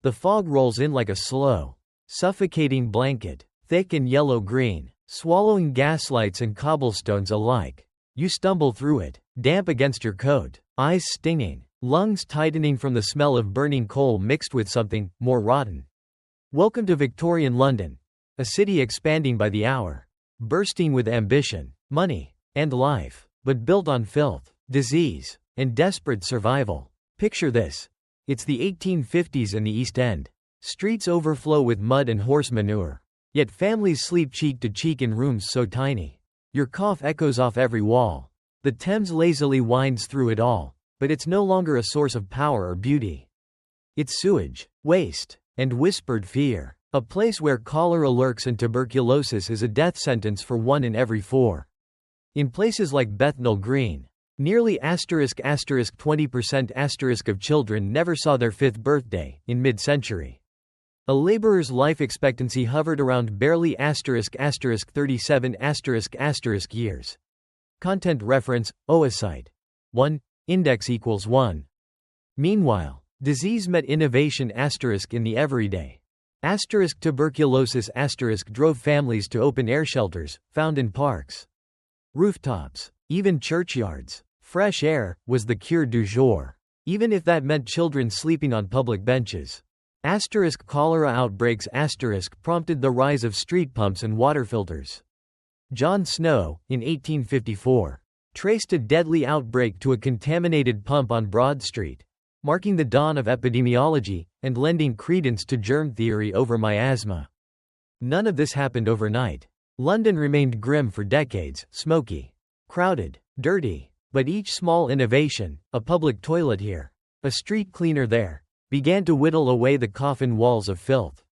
The fog rolls in like a slow, suffocating blanket, thick and yellow-green, swallowing gaslights and cobblestones alike. You stumble through it, damp against your coat, eyes stinging, lungs tightening from the smell of burning coal mixed with something more rotten. Welcome to Victorian London, a city expanding by the hour, bursting with ambition, money, and life, but built on filth, disease, and desperate survival. Picture this. It's the 1850s in the East End. Streets overflow with mud and horse manure. Yet families sleep cheek to cheek in rooms so tiny. Your cough echoes off every wall. The Thames lazily winds through it all, but it's no longer a source of power or beauty. It's sewage, waste, and whispered fear. A place where cholera lurks and tuberculosis is a death sentence for 1 in every 4. In places like Bethnal Green, nearly **20% of children never saw their 5th birthday in mid-century. A laborer's life expectancy hovered around barely *37 years. Content reference, oocyte. 1, index equals 1. Meanwhile, disease met innovation in the everyday. Tuberculosis drove families to open-air shelters, found in parks, rooftops, even churchyards. Fresh air was the cure du jour, even if that meant children sleeping on public benches. Cholera outbreaks prompted the rise of street pumps and water filters. John Snow, in 1854, traced a deadly outbreak to a contaminated pump on Broad Street, marking the dawn of epidemiology and lending credence to germ theory over miasma. None of this happened overnight. London remained grim for decades, smoky, crowded, dirty. But each small innovation, a public toilet here, a street cleaner there, began to whittle away the coffin walls of filth.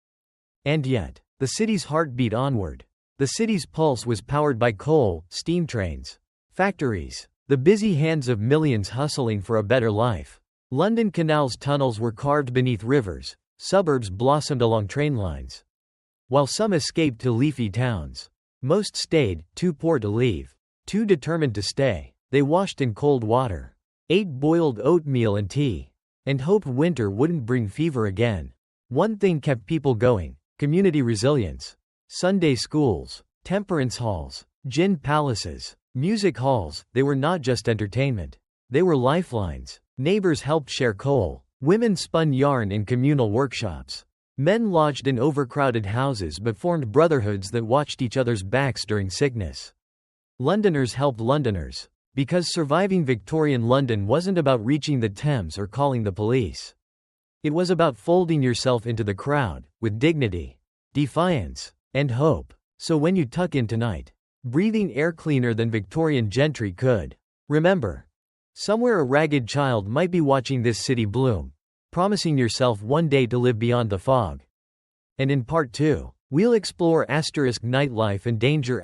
And yet, the city's heart beat onward. The city's pulse was powered by coal, steam trains, factories, the busy hands of millions hustling for a better life. London Canal's tunnels were carved beneath rivers, suburbs blossomed along train lines. While some escaped to leafy towns, most stayed, too poor to leave, too determined to stay. They washed in cold water, ate boiled oatmeal and tea, and hoped winter wouldn't bring fever again. One thing kept people going: community resilience. Sunday schools, temperance halls, gin palaces, music halls, they were not just entertainment. They were lifelines. Neighbors helped share coal. Women spun yarn in communal workshops. Men lodged in overcrowded houses but formed brotherhoods that watched each other's backs during sickness. Londoners helped Londoners. Because surviving Victorian London wasn't about reaching the Thames or calling the police. It was about folding yourself into the crowd, with dignity, defiance, and hope. So when you tuck in tonight, breathing air cleaner than Victorian gentry could, remember, somewhere a ragged child might be watching this city bloom, promising yourself one day to live beyond the fog. And in part 2, we'll explore nightlife and danger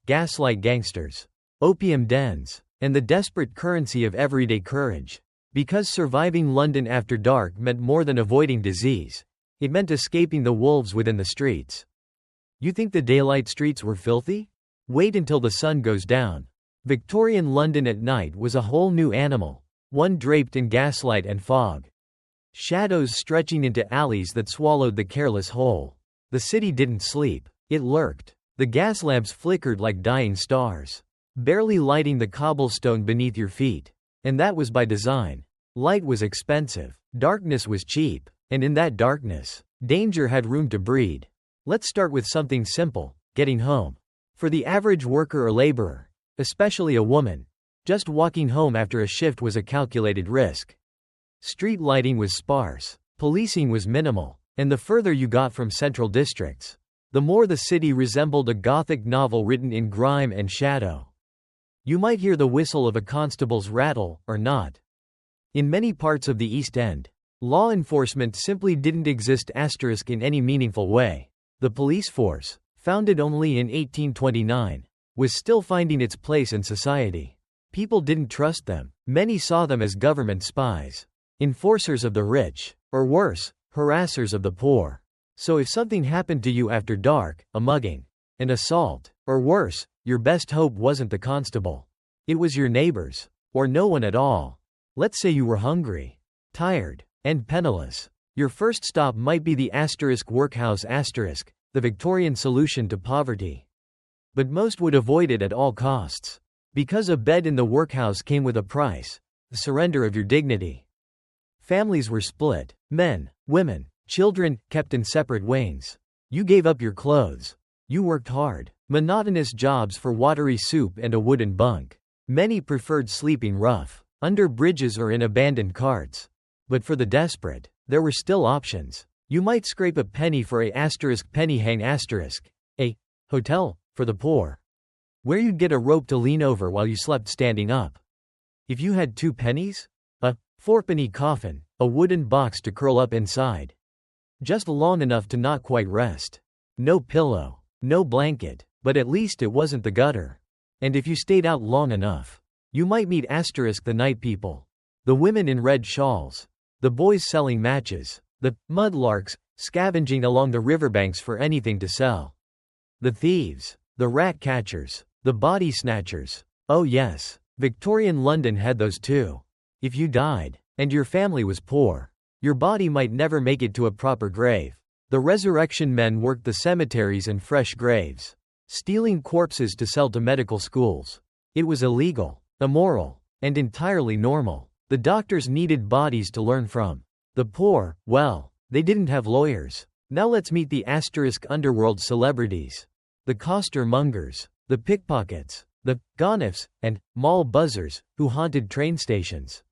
gaslight gangsters, opium dens, and the desperate currency of everyday courage. Because surviving London after dark meant more than avoiding disease. It meant escaping the wolves within the streets. You think the daylight streets were filthy? Wait until the sun goes down. Victorian London at night was a whole new animal, one draped in gaslight and fog. Shadows stretching into alleys that swallowed the careless whole. The city didn't sleep, it lurked. The gas lamps flickered like dying stars, barely lighting the cobblestone beneath your feet. And that was by design. Light was expensive, darkness was cheap, and in that darkness, danger had room to breed. Let's start with something simple: getting home. For the average worker or laborer, especially a woman, just walking home after a shift was a calculated risk. Street lighting was sparse, policing was minimal, and the further you got from central districts, the more the city resembled a Gothic novel written in grime and shadow. You might hear the whistle of a constable's rattle, or not. In many parts of the East End, law enforcement simply didn't exist in any meaningful way. The police force, founded only in 1829, was still finding its place in society. People didn't trust them. Many saw them as government spies, enforcers of the rich, or worse, harassers of the poor. So if something happened to you after dark, a mugging, an assault, or worse, your best hope wasn't the constable. It was your neighbors, or no one at all. Let's say you were hungry, tired, and penniless. Your first stop might be the workhouse the Victorian solution to poverty. But most would avoid it at all costs. Because a bed in the workhouse came with a price, the surrender of your dignity. Families were split, men, women, children, kept in separate wings. You gave up your clothes. You worked hard. Monotonous jobs for watery soup and a wooden bunk. Many preferred sleeping rough, under bridges or in abandoned carts. But for the desperate, there were still options. You might scrape a penny for a penny hang a hotel for the poor, where you'd get a rope to lean over while you slept standing up. If you had 2 pennies, a fourpenny coffin, a wooden box to curl up inside. Just long enough to not quite rest. No pillow, no blanket, but at least it wasn't the gutter. And if you stayed out long enough, you might meet the night people. The women in red shawls. The boys selling matches. The mudlarks, scavenging along the riverbanks for anything to sell. The thieves. The rat catchers. The body snatchers. Oh yes, Victorian London had those too. If you died, and your family was poor, your body might never make it to a proper grave. The resurrection men worked the cemeteries and fresh graves, stealing corpses to sell to medical schools. It was illegal, immoral, and entirely normal. The doctors needed bodies to learn from. The poor, well, they didn't have lawyers. Now let's meet the underworld celebrities. The costermongers, the pickpockets, the gonifs, and mall buzzers, who haunted train stations,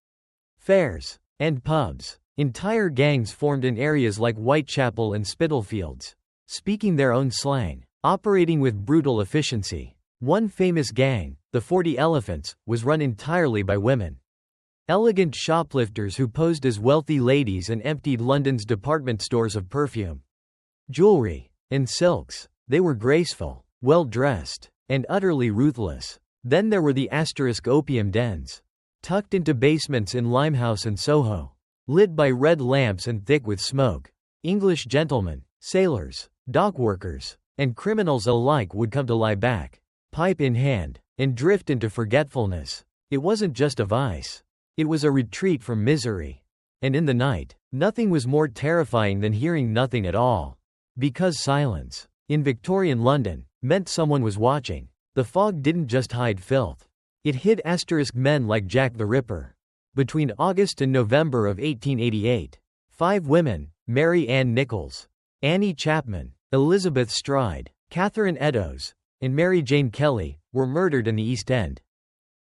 fairs, and pubs. Entire gangs formed in areas like Whitechapel and Spitalfields, speaking their own slang, operating with brutal efficiency. One famous gang, the 40 Elephants, was run entirely by women. Elegant shoplifters who posed as wealthy ladies and emptied London's department stores of perfume, jewelry, and silks. They were graceful, well-dressed, and utterly ruthless. Then there were the opium dens, tucked into basements in Limehouse and Soho, lit by red lamps and thick with smoke. English gentlemen, sailors, dock workers, and criminals alike would come to lie back, pipe in hand, and drift into forgetfulness. It wasn't just a vice. It was a retreat from misery. And in the night, nothing was more terrifying than hearing nothing at all. Because silence, in Victorian London, meant someone was watching. The fog didn't just hide filth. It hid men like Jack the Ripper. Between August and November of 1888, 5 women, Mary Ann Nichols, Annie Chapman, Elizabeth Stride, Catherine Eddowes, and Mary Jane Kelly, were murdered in the East End.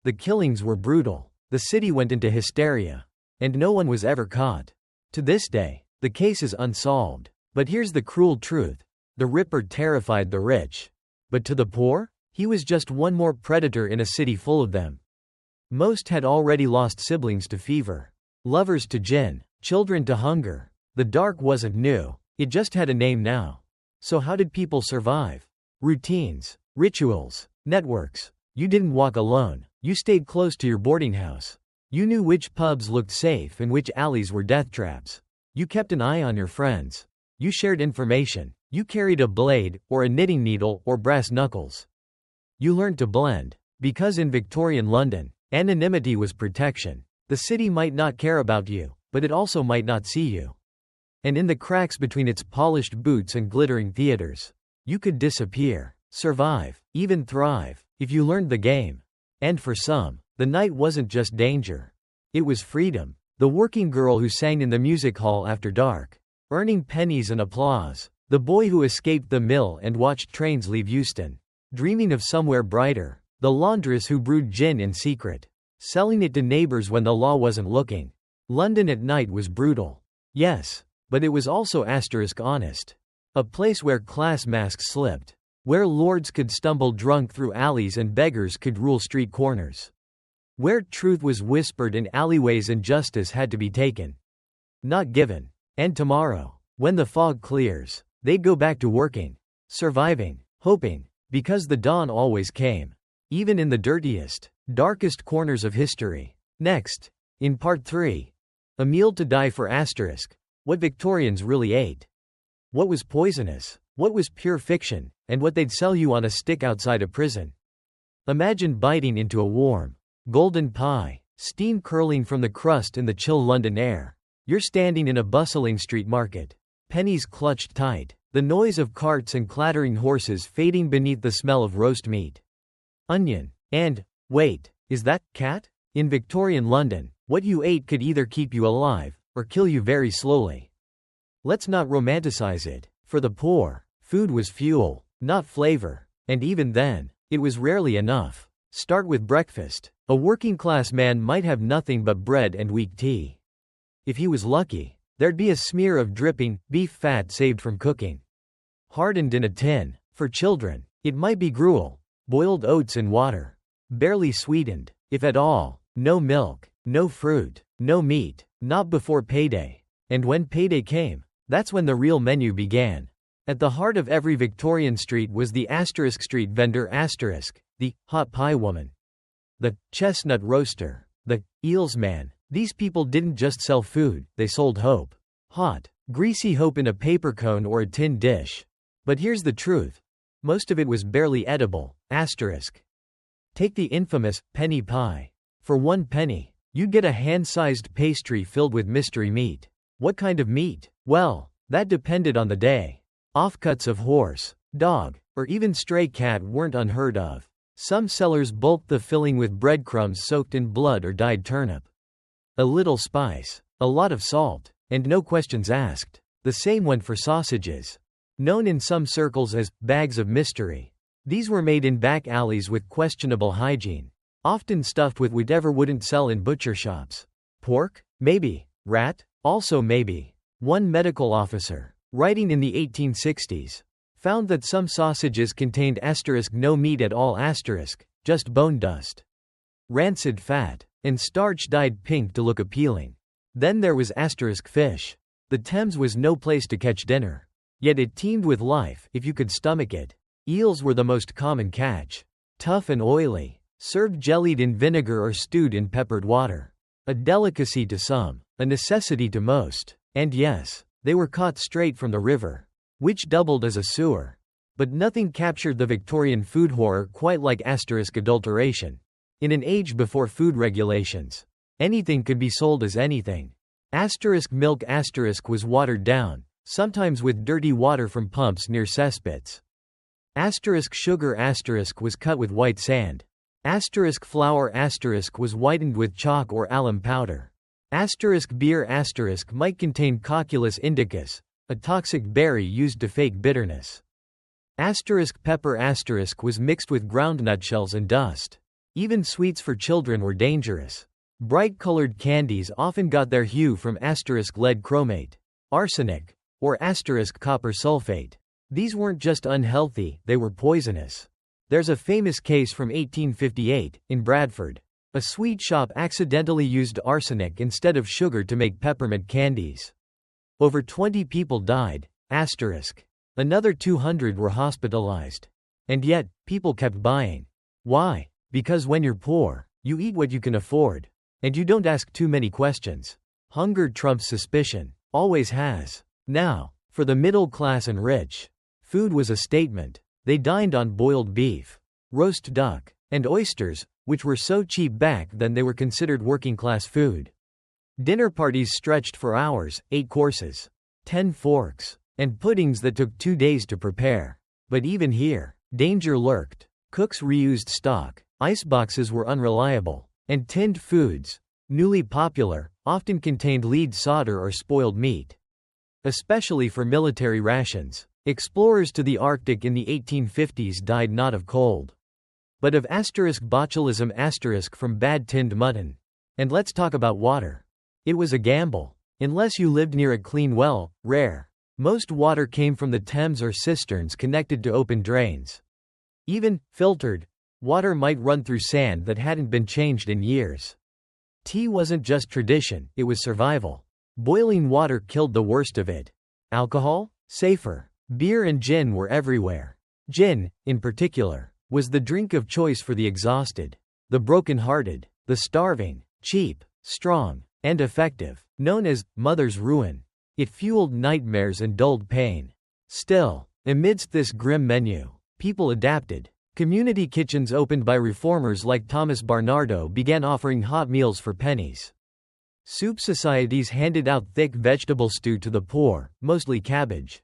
The killings were brutal. The city went into hysteria. And no one was ever caught. To this day, the case is unsolved. But here's the cruel truth. The Ripper terrified the rich. But to the poor? He was just one more predator in a city full of them. Most had already lost siblings to fever, lovers to gin, children to hunger. The dark wasn't new. It just had a name now. So how did people survive? Routines, rituals, networks. You didn't walk alone. You stayed close to your boarding house. You knew which pubs looked safe and which alleys were death traps. You kept an eye on your friends. You shared information. You carried a blade, or a knitting needle, or brass knuckles. You learned to blend. Because in Victorian London, anonymity was protection. The city might not care about you, but it also might not see you. And in the cracks between its polished boots and glittering theaters, you could disappear, survive, even thrive, if you learned the game. And for some, the night wasn't just danger. It was freedom. The working girl who sang in the music hall after dark, earning pennies and applause. The boy who escaped the mill and watched trains leave Euston, dreaming of somewhere brighter. The laundress who brewed gin in secret, selling it to neighbors when the law wasn't looking. London at night was brutal. Yes, but it was also honest. A place where class masks slipped. Where lords could stumble drunk through alleys and beggars could rule street corners. Where truth was whispered in alleyways and justice had to be taken, not given. And tomorrow, when the fog clears, they'd go back to working, surviving, hoping, because the dawn always came. Even in the dirtiest, darkest corners of history. Next, in Part 3, a meal to die for what Victorians really ate. What was poisonous, what was pure fiction, and what they'd sell you on a stick outside a prison. Imagine biting into a warm, golden pie, steam curling from the crust in the chill London air. You're standing in a bustling street market. Pennies clutched tight. The noise of carts and clattering horses fading beneath the smell of roast meat. Onion. And, wait, is that cat? In Victorian London, what you ate could either keep you alive, or kill you very slowly. Let's not romanticize it. For the poor, food was fuel, not flavor. And even then, it was rarely enough. Start with breakfast. A working-class man might have nothing but bread and weak tea. If he was lucky, there'd be a smear of dripping beef fat saved from cooking, hardened in a tin. For children, it might be gruel, boiled oats in water, barely sweetened, if at all. No milk, no fruit, no meat, not before payday. And when payday came, that's when the real menu began. At the heart of every Victorian street was the *street vendor*, the hot pie woman, the chestnut roaster, the eels man. These people didn't just sell food, they sold hope. Hot, greasy hope in a paper cone or a tin dish. But here's the truth. Most of it was barely edible. Take the infamous penny pie. For 1 penny, you'd get a hand-sized pastry filled with mystery meat. What kind of meat? Well, that depended on the day. Offcuts of horse, dog, or even stray cat weren't unheard of. Some sellers bulked the filling with breadcrumbs soaked in blood or dyed turnip. A little spice, a lot of salt, and no questions asked. The same went for sausages. Known in some circles as bags of mystery. These were made in back alleys with questionable hygiene, often stuffed with whatever wouldn't sell in butcher shops. Pork? Maybe. Rat? Also maybe. One medical officer, writing in the 1860s, found that some sausages contained no meat at all, just bone dust, rancid fat, and starch dyed pink to look appealing. Then there was fish. The Thames was no place to catch dinner. Yet it teemed with life, if you could stomach it. Eels were the most common catch. Tough and oily, served jellied in vinegar or stewed in peppered water. A delicacy to some, a necessity to most. And yes, they were caught straight from the river, which doubled as a sewer. But nothing captured the Victorian food horror quite like adulteration. In an age before food regulations, anything could be sold as anything. Milk was watered down, sometimes with dirty water from pumps near cesspits. Sugar was cut with white sand. Flour was whitened with chalk or alum powder. Beer might contain Cocculus indicus, a toxic berry used to fake bitterness. Pepper was mixed with ground nutshells and dust. Even sweets for children were dangerous. Bright-colored candies often got their hue from lead chromate, arsenic, or copper sulfate. These weren't just unhealthy, they were poisonous. There's a famous case from 1858, in Bradford. A sweet shop accidentally used arsenic instead of sugar to make peppermint candies. Over 20 people died. Another 200 were hospitalized. And yet, people kept buying. Why? Because when you're poor, you eat what you can afford. And you don't ask too many questions. Hunger trumps suspicion. Always has. Now, for the middle class and rich, food was a statement. They dined on boiled beef, roast duck, and oysters, which were so cheap back then they were considered working-class food. Dinner parties stretched for hours, 8 courses, 10 forks, and puddings that took 2 days to prepare. But even here, danger lurked. Cooks reused stock, iceboxes were unreliable, and tinned foods, newly popular, often contained lead solder or spoiled meat. Especially for military rations. Explorers to the Arctic in the 1850s died not of cold, but of botulism from bad tinned mutton. And let's talk about water. It was a gamble. Unless you lived near a clean well, rare. Most water came from the Thames or cisterns connected to open drains. Even filtered water might run through sand that hadn't been changed in years. Tea wasn't just tradition, it was survival. Boiling water killed the worst of it. Alcohol? Safer. Beer and gin were everywhere. Gin, in particular, was the drink of choice for the exhausted, the broken-hearted, the starving, cheap, strong, and effective. Known as mother's ruin, it fueled nightmares and dulled pain. Still, amidst this grim menu, people adapted. Community kitchens opened by reformers like Thomas Barnardo began offering hot meals for pennies. Soup societies handed out thick vegetable stew to the poor, mostly cabbage,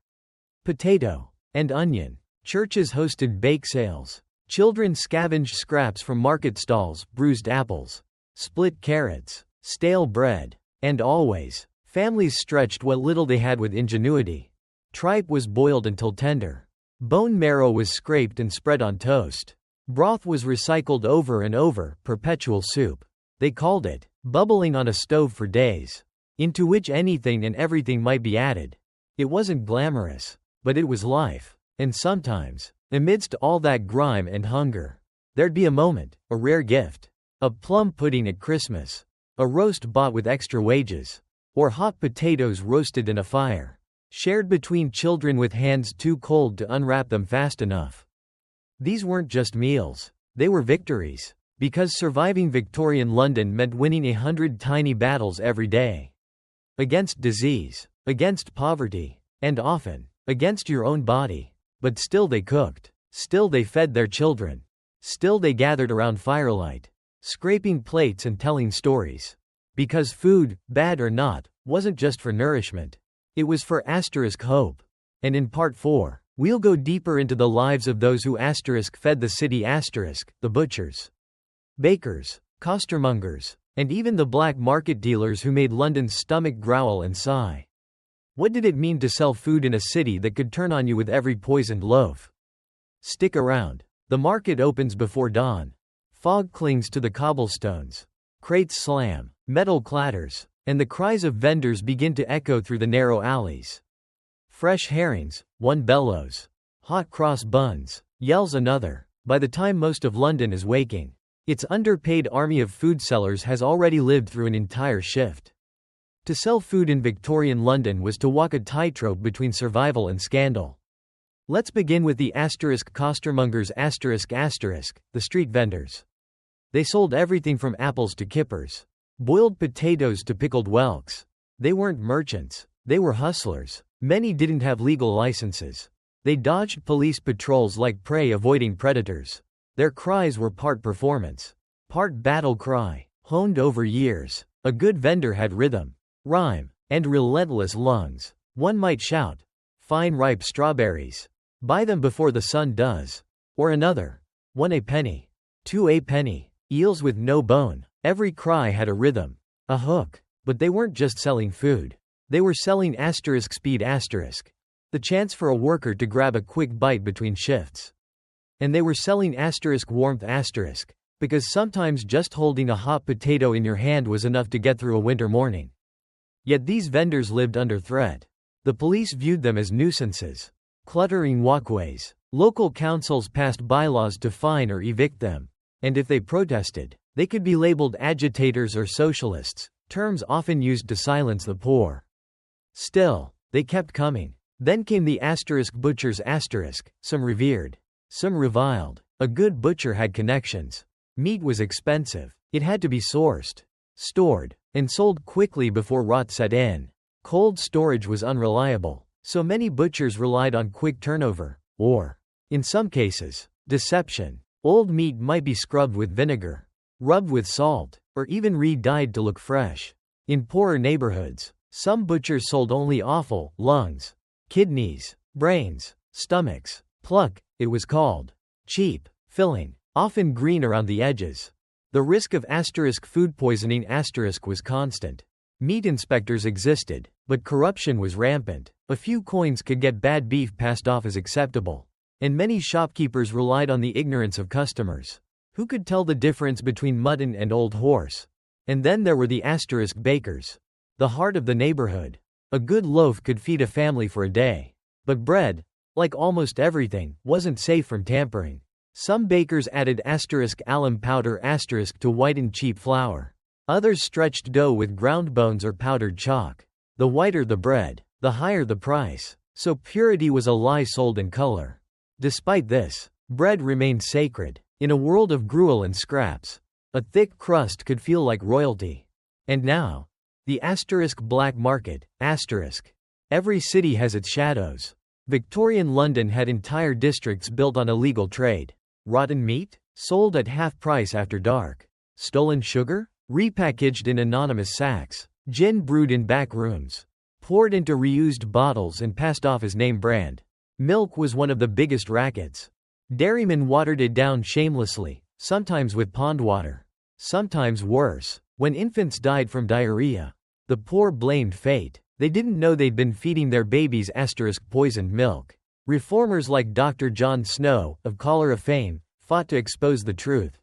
potato, and onion. Churches hosted bake sales. Children scavenged scraps from market stalls, bruised apples, split carrots, stale bread. And always, families stretched what little they had with ingenuity. Tripe was boiled until tender. Bone marrow was scraped and spread on toast. Broth was recycled over and over, perpetual soup. They called it bubbling on a stove for days, into which anything and everything might be added. It wasn't glamorous, but it was life. And sometimes, amidst all that grime and hunger, there'd be a moment, a rare gift. A plum pudding at Christmas. A roast bought with extra wages. Or hot potatoes roasted in a fire, shared between children with hands too cold to unwrap them fast enough. These weren't just meals. They were victories. Because surviving Victorian London meant winning 100 tiny battles every day. Against disease. Against poverty. And often, against your own body. But still they cooked. Still they fed their children. Still they gathered around firelight, scraping plates and telling stories. Because food, bad or not, wasn't just for nourishment. It was for hope. And in part 4, we'll go deeper into the lives of those who fed the city the butchers, bakers, costermongers, and even the black market dealers who made London's stomach growl and sigh. What did it mean to sell food in a city that could turn on you with every poisoned loaf? Stick around. The market opens before dawn. Fog clings to the cobblestones. Crates slam, metal clatters, and the cries of vendors begin to echo through the narrow alleys. Fresh herrings, one bellows. Hot cross buns, yells another. By the time most of London is waking, its underpaid army of food sellers has already lived through an entire shift. To sell food in Victorian London was to walk a tightrope between survival and scandal. Let's begin with the costermongers the street vendors. They sold everything from apples to kippers, boiled potatoes to pickled whelks. They weren't merchants, they were hustlers. Many didn't have legal licenses. They dodged police patrols like prey avoiding predators. Their cries were part performance, part battle cry, honed over years. A good vendor had rhythm, rhyme, and relentless lungs. One might shout, "Fine ripe strawberries. Buy them before the sun does." Or another, "1 a penny. 2 a penny. Eels with no bone." Every cry had a rhythm, a hook. But they weren't just selling food. They were selling speed the chance for a worker to grab a quick bite between shifts. And they were selling warmth because sometimes just holding a hot potato in your hand was enough to get through a winter morning. Yet these vendors lived under threat. The police viewed them as nuisances, cluttering walkways. Local councils passed bylaws to fine or evict them. And if they protested, they could be labeled agitators or socialists, terms often used to silence the poor. Still, they kept coming. Then came the butchers some revered, some reviled. A good butcher had connections. Meat was expensive. It had to be sourced, stored, and sold quickly before rot set in. Cold storage was unreliable, so many butchers relied on quick turnover, or, in some cases, deception. Old meat might be scrubbed with vinegar, rubbed with salt, or even re-dyed to look fresh. In poorer neighborhoods, some butchers sold only offal, lungs, kidneys, brains, stomachs. Pluck, it was called. Cheap, filling, often green around the edges. The risk of food poisoning was constant. Meat inspectors existed, but corruption was rampant. A few coins could get bad beef passed off as acceptable. And many shopkeepers relied on the ignorance of customers. Who could tell the difference between mutton and old horse? And then there were the bakers. The heart of the neighborhood. A good loaf could feed a family for a day. But bread, like almost everything, wasn't safe from tampering. Some bakers added alum powder to whiten cheap flour. Others stretched dough with ground bones or powdered chalk. The whiter the bread, the higher the price. So purity was a lie sold in color. Despite this, bread remained sacred. In a world of gruel and scraps, a thick crust could feel like royalty. And now, the black market, Every city has its shadows. Victorian London had entire districts built on illegal trade. Rotten meat? Sold at half price after dark. Stolen sugar? Repackaged in anonymous sacks. Gin brewed in back rooms. Poured into reused bottles and passed off as name brand. Milk was one of the biggest rackets. Dairymen watered it down shamelessly, sometimes with pond water. Sometimes worse. When infants died from diarrhea, the poor blamed fate. They didn't know they'd been feeding their babies poisoned milk. Reformers like Dr. John Snow, of cholera fame, fought to expose the truth.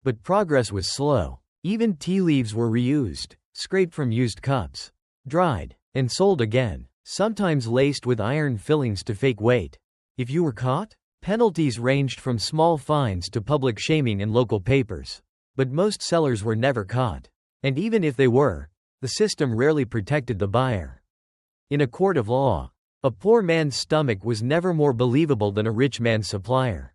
But progress was slow. Even tea leaves were reused, scraped from used cups, dried, and sold again, sometimes laced with iron fillings to fake weight. If you were caught, penalties ranged from small fines to public shaming in local papers. But most sellers were never caught. And even if they were, the system rarely protected the buyer. In a court of law, a poor man's stomach was never more believable than a rich man's supplier.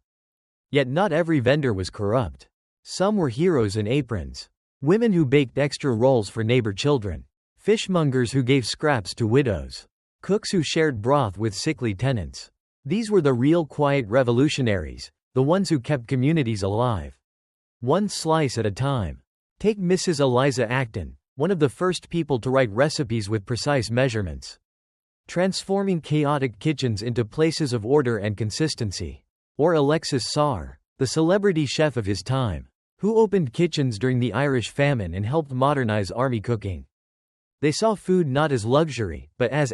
Yet not every vendor was corrupt. Some were heroes in aprons. Women who baked extra rolls for neighbor children. Fishmongers who gave scraps to widows. Cooks who shared broth with sickly tenants. These were the real quiet revolutionaries, the ones who kept communities alive. One slice at a time. Take Mrs. Eliza Acton, one of the first people to write recipes with precise measurements, transforming chaotic kitchens into places of order and consistency. Or Alexis Sarr, the celebrity chef of his time, who opened kitchens during the Irish famine and helped modernize army cooking. They saw food not as luxury, but as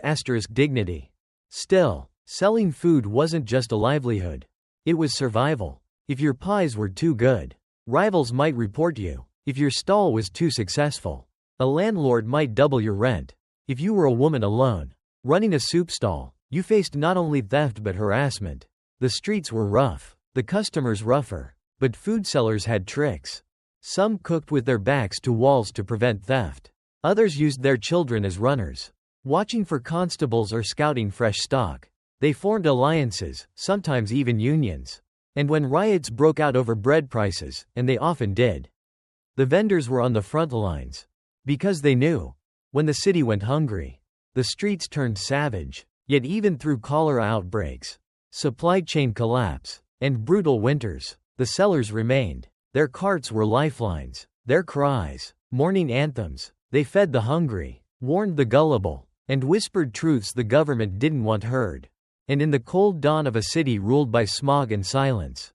dignity. Still, selling food wasn't just a livelihood. It was survival. If your pies were too good, rivals might report you. If your stall was too successful, a landlord might double your rent. If you were a woman alone, running a soup stall, you faced not only theft but harassment. The streets were rough, the customers rougher, but food sellers had tricks. Some cooked with their backs to walls to prevent theft. Others used their children as runners, watching for constables or scouting fresh stock. They formed alliances, sometimes even unions. And when riots broke out over bread prices, and they often did, the vendors were on the front lines. Because they knew, when the city went hungry, the streets turned savage. Yet even through cholera outbreaks, supply chain collapse, and brutal winters, the sellers remained. Their carts were lifelines, their cries, morning anthems. They fed the hungry, warned the gullible, and whispered truths the government didn't want heard. And in the cold dawn of a city ruled by smog and silence,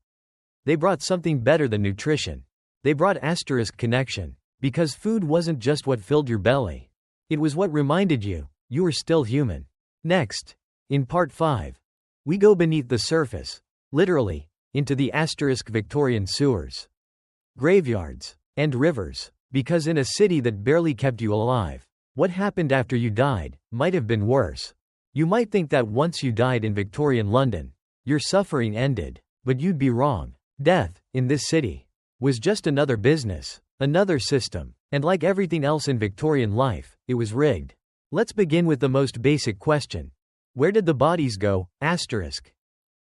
they brought something better than nutrition. They brought connection. Because food wasn't just what filled your belly. It was what reminded you were still human. Next, in part 5, we go beneath the surface, literally, into the Victorian sewers, graveyards, and rivers. Because in a city that barely kept you alive, what happened after you died might have been worse. You might think that once you died in Victorian London, your suffering ended, but you'd be wrong. Death, in this city, was just another business, another system, and like everything else in Victorian life, it was rigged. Let's begin with the most basic question. Where did the bodies go?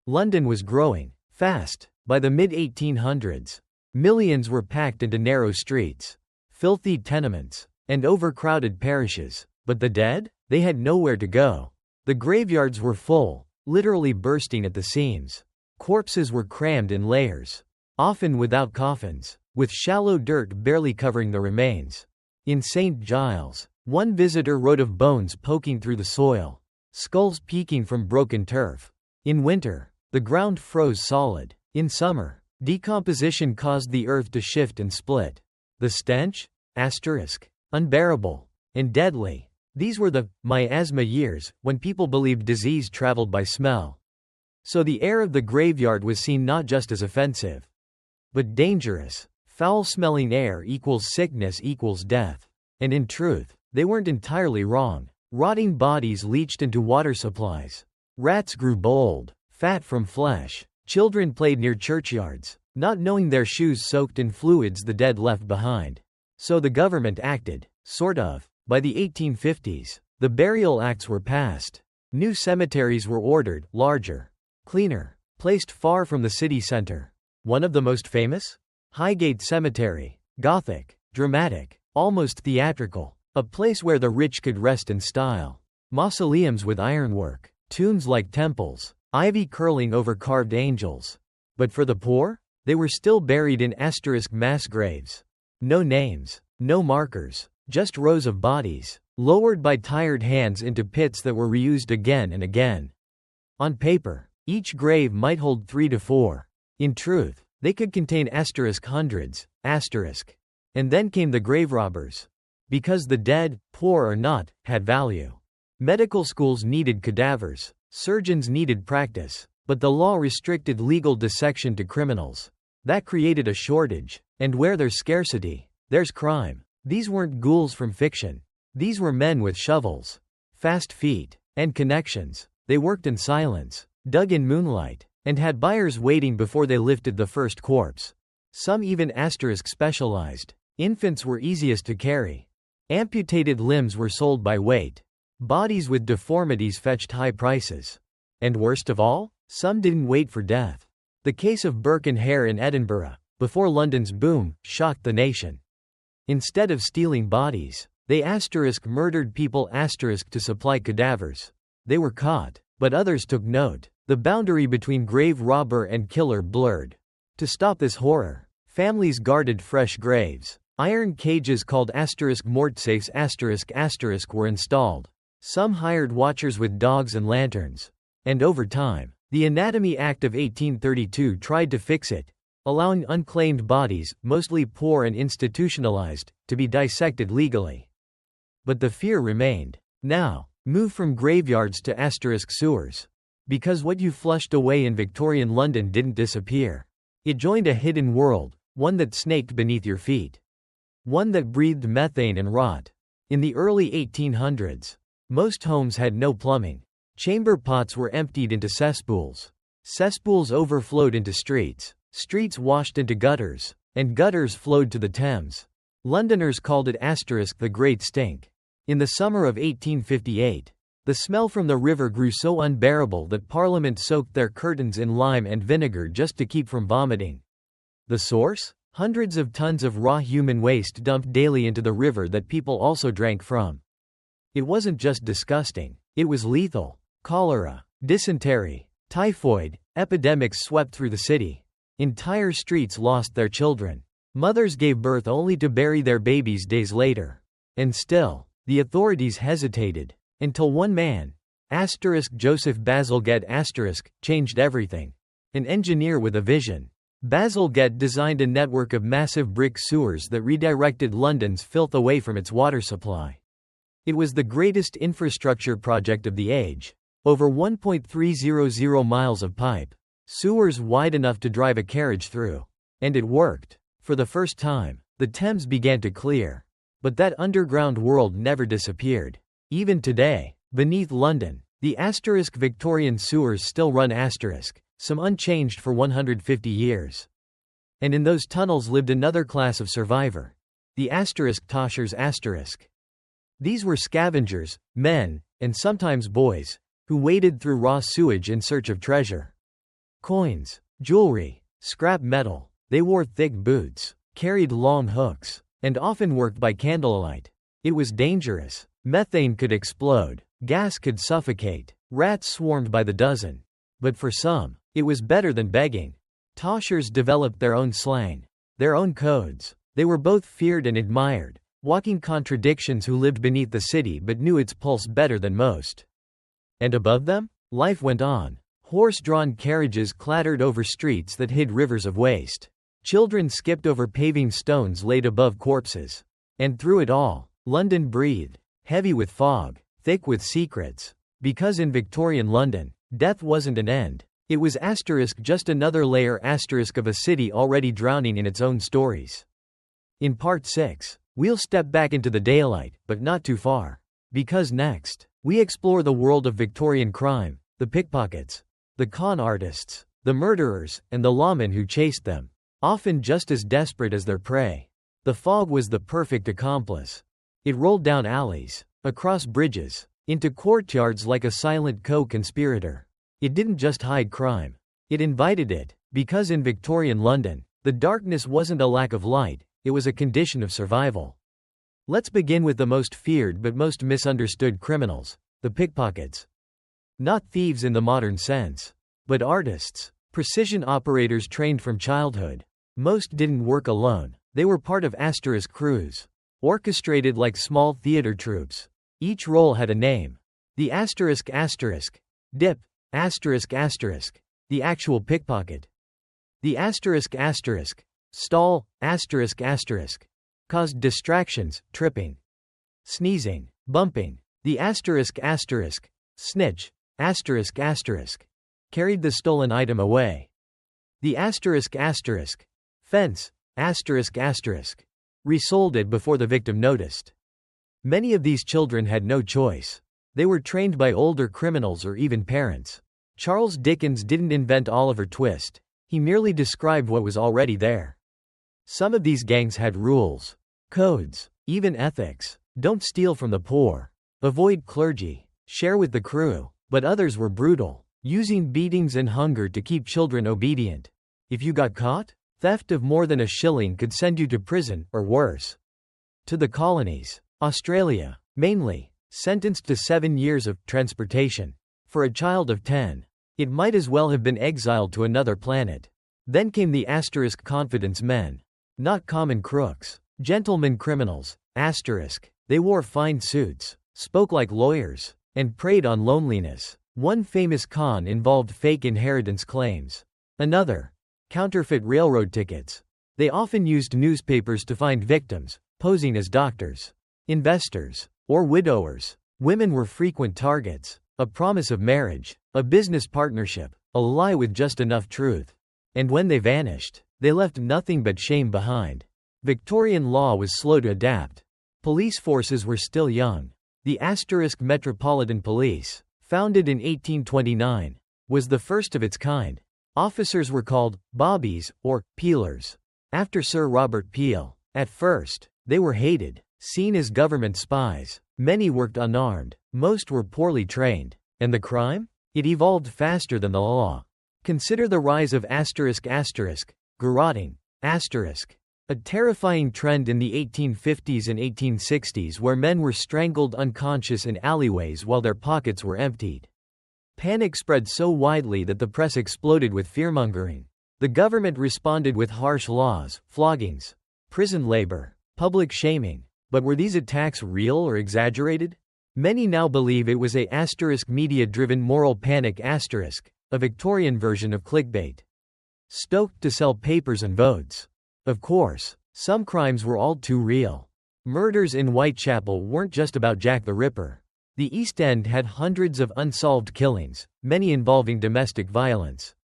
London was growing fast. By the mid-1800s, millions were packed into narrow streets, filthy tenements, and overcrowded parishes. But the dead? They had nowhere to go. The graveyards were full, literally bursting at the seams. Corpses were crammed in layers, often without coffins, with shallow dirt barely covering the remains. In St. Giles, one visitor wrote of bones poking through the soil, skulls peeking from broken turf. In winter, the ground froze solid. In summer, decomposition caused the earth to shift and split. The stench? Unbearable. And deadly. These were the miasma years, when people believed disease traveled by smell. So the air of the graveyard was seen not just as offensive, but dangerous. Foul-smelling air equals sickness equals death. And in truth, they weren't entirely wrong. Rotting bodies leached into water supplies. Rats grew bold, fat from flesh. Children played near churchyards, not knowing their shoes soaked in fluids the dead left behind. So the government acted, sort of. By the 1850s, the Burial Acts were passed. New cemeteries were ordered, larger, cleaner, placed far from the city center. One of the most famous? Highgate Cemetery. Gothic, dramatic, almost theatrical. A place where the rich could rest in style. Mausoleums with ironwork, tombs like temples, ivy curling over carved angels. But for the poor? They were still buried in mass graves. No names, no markers. just rows of bodies, lowered by tired hands into pits that were reused again and again. On paper, each grave might hold 3 to 4. In truth, they could contain hundreds, and then came the grave robbers. Because the dead, poor or not, had value. Medical schools needed cadavers, surgeons needed practice, but the law restricted legal dissection to criminals. That created a shortage, and where there's scarcity, there's crime. These weren't ghouls from fiction. These were men with shovels, fast feet, and connections. They worked in silence, dug in moonlight, and had buyers waiting before they lifted the first corpse. Some even specialized. Infants were easiest to carry. Amputated limbs were sold by weight. Bodies with deformities fetched high prices. And worst of all, some didn't wait for death. The case of Burke and Hare in Edinburgh, before London's boom, shocked the nation. Instead of stealing bodies, they murdered people to supply cadavers. They were caught, but others took note. The boundary between grave robber and killer blurred. To stop this horror, families guarded fresh graves. Iron cages called mortsafes were installed. Some hired watchers with dogs and lanterns. And over time, the Anatomy Act of 1832 tried to fix it, allowing unclaimed bodies, mostly poor and institutionalized, to be dissected legally. But the fear remained. Now, move from graveyards to sewers. Because what you flushed away in Victorian London didn't disappear. It joined a hidden world, one that snaked beneath your feet. One that breathed methane and rot. In the early 1800s, most homes had no plumbing. Chamber pots were emptied into cesspools. Cesspools overflowed into streets. Streets washed into gutters, and gutters flowed to the Thames. Londoners called it the Great Stink. In the summer of 1858, the smell from the river grew so unbearable that Parliament soaked their curtains in lime and vinegar just to keep from vomiting. The source? Hundreds of tons of raw human waste dumped daily into the river that people also drank from. It wasn't just disgusting, it was lethal. Cholera, dysentery, typhoid, epidemics swept through the city. Entire streets lost their children. Mothers gave birth only to bury their babies days later. And still, the authorities hesitated. Until one man, Joseph Bazalgette changed everything. An engineer with a vision. Bazalgette designed a network of massive brick sewers that redirected London's filth away from its water supply. It was the greatest infrastructure project of the age. Over 1.300 miles of pipe. Sewers wide enough to drive a carriage through. And it worked. For the first time, the Thames began to clear. But that underground world never disappeared. Even today, beneath London, the Victorian sewers still run some unchanged for 150 years. And in those tunnels lived another class of survivor. The toshers. These were scavengers, men, and sometimes boys, who waded through raw sewage in search of treasure. Coins, jewelry, scrap metal. They wore thick boots, carried long hooks, and often worked by candlelight. It was dangerous. Methane could explode, gas could suffocate, rats swarmed by the dozen. But for some, it was better than begging. Toshers developed their own slang, their own codes. They were both feared and admired, walking contradictions who lived beneath the city but knew its pulse better than most. And above them, life went on. Horse-drawn carriages clattered over streets that hid rivers of waste. Children skipped over paving stones laid above corpses. And through it all, London breathed. Heavy with fog, thick with secrets. Because in Victorian London, death wasn't an end. It was just another layer of a city already drowning in its own stories. In part 6, we'll step back into the daylight, but not too far. Because next, we explore the world of Victorian crime, the pickpockets, the con artists, the murderers, and the lawmen who chased them, often just as desperate as their prey. The fog was the perfect accomplice. It rolled down alleys, across bridges, into courtyards like a silent co-conspirator. It didn't just hide crime. It invited it, because in Victorian London, the darkness wasn't a lack of light, it was a condition of survival. Let's begin with the most feared but most misunderstood criminals, the pickpockets. Not thieves in the modern sense, but artists, precision operators trained from childhood. Most didn't work alone, they were part of crews. orchestrated like small theater troupes. Each role had a name. The asterisk asterisk, dip, asterisk asterisk, the actual pickpocket. The asterisk asterisk, stall, asterisk asterisk, caused distractions, tripping, sneezing, bumping. The asterisk asterisk, snitch, asterisk asterisk, carried the stolen item away. The asterisk asterisk, fence, asterisk asterisk, resold it before the victim noticed. Many of these children had no choice. They were trained by older criminals or even parents. Charles Dickens didn't invent Oliver Twist. He merely described what was already there. Some of these gangs had rules, codes, even ethics. Don't steal from the poor. Avoid clergy. Share with the crew. But others were brutal, using beatings and hunger to keep children obedient. If you got caught, theft of more than a shilling could send you to prison, or worse. To the colonies. Australia, mainly, sentenced to 7 years of transportation. For a child of 10, it might as well have been exiled to another planet. Then came the asterisk confidence men. Not common crooks. Gentlemen criminals, asterisk. They wore fine suits, spoke like lawyers, and preyed on loneliness. One famous con involved fake inheritance claims. Another, counterfeit railroad tickets. They often used newspapers to find victims, posing as doctors, investors, or widowers. Women were frequent targets. A promise of marriage, a business partnership, a lie with just enough truth. And when they vanished, they left nothing but shame behind. Victorian law was slow to adapt. Police forces were still young. The asterisk Metropolitan Police, founded in 1829, was the first of its kind. Officers were called bobbies or peelers, after Sir Robert Peel. At first, they were hated, seen as government spies. Many worked unarmed, most were poorly trained. And the crime? It evolved faster than the law. Consider the rise of asterisk asterisk, garroting, asterisk. A terrifying trend in the 1850s and 1860s where men were strangled unconscious in alleyways while their pockets were emptied. Panic spread so widely that the press exploded with fearmongering. The government responded with harsh laws, floggings, prison labor, public shaming. But were these attacks real or exaggerated? Many now believe it was a asterisk media-driven moral panic asterisk, a Victorian version of clickbait, stoked to sell papers and votes. Of course, some crimes were all too real. Murders in Whitechapel weren't just about Jack the Ripper. The East End had hundreds of unsolved killings, many involving domestic violence,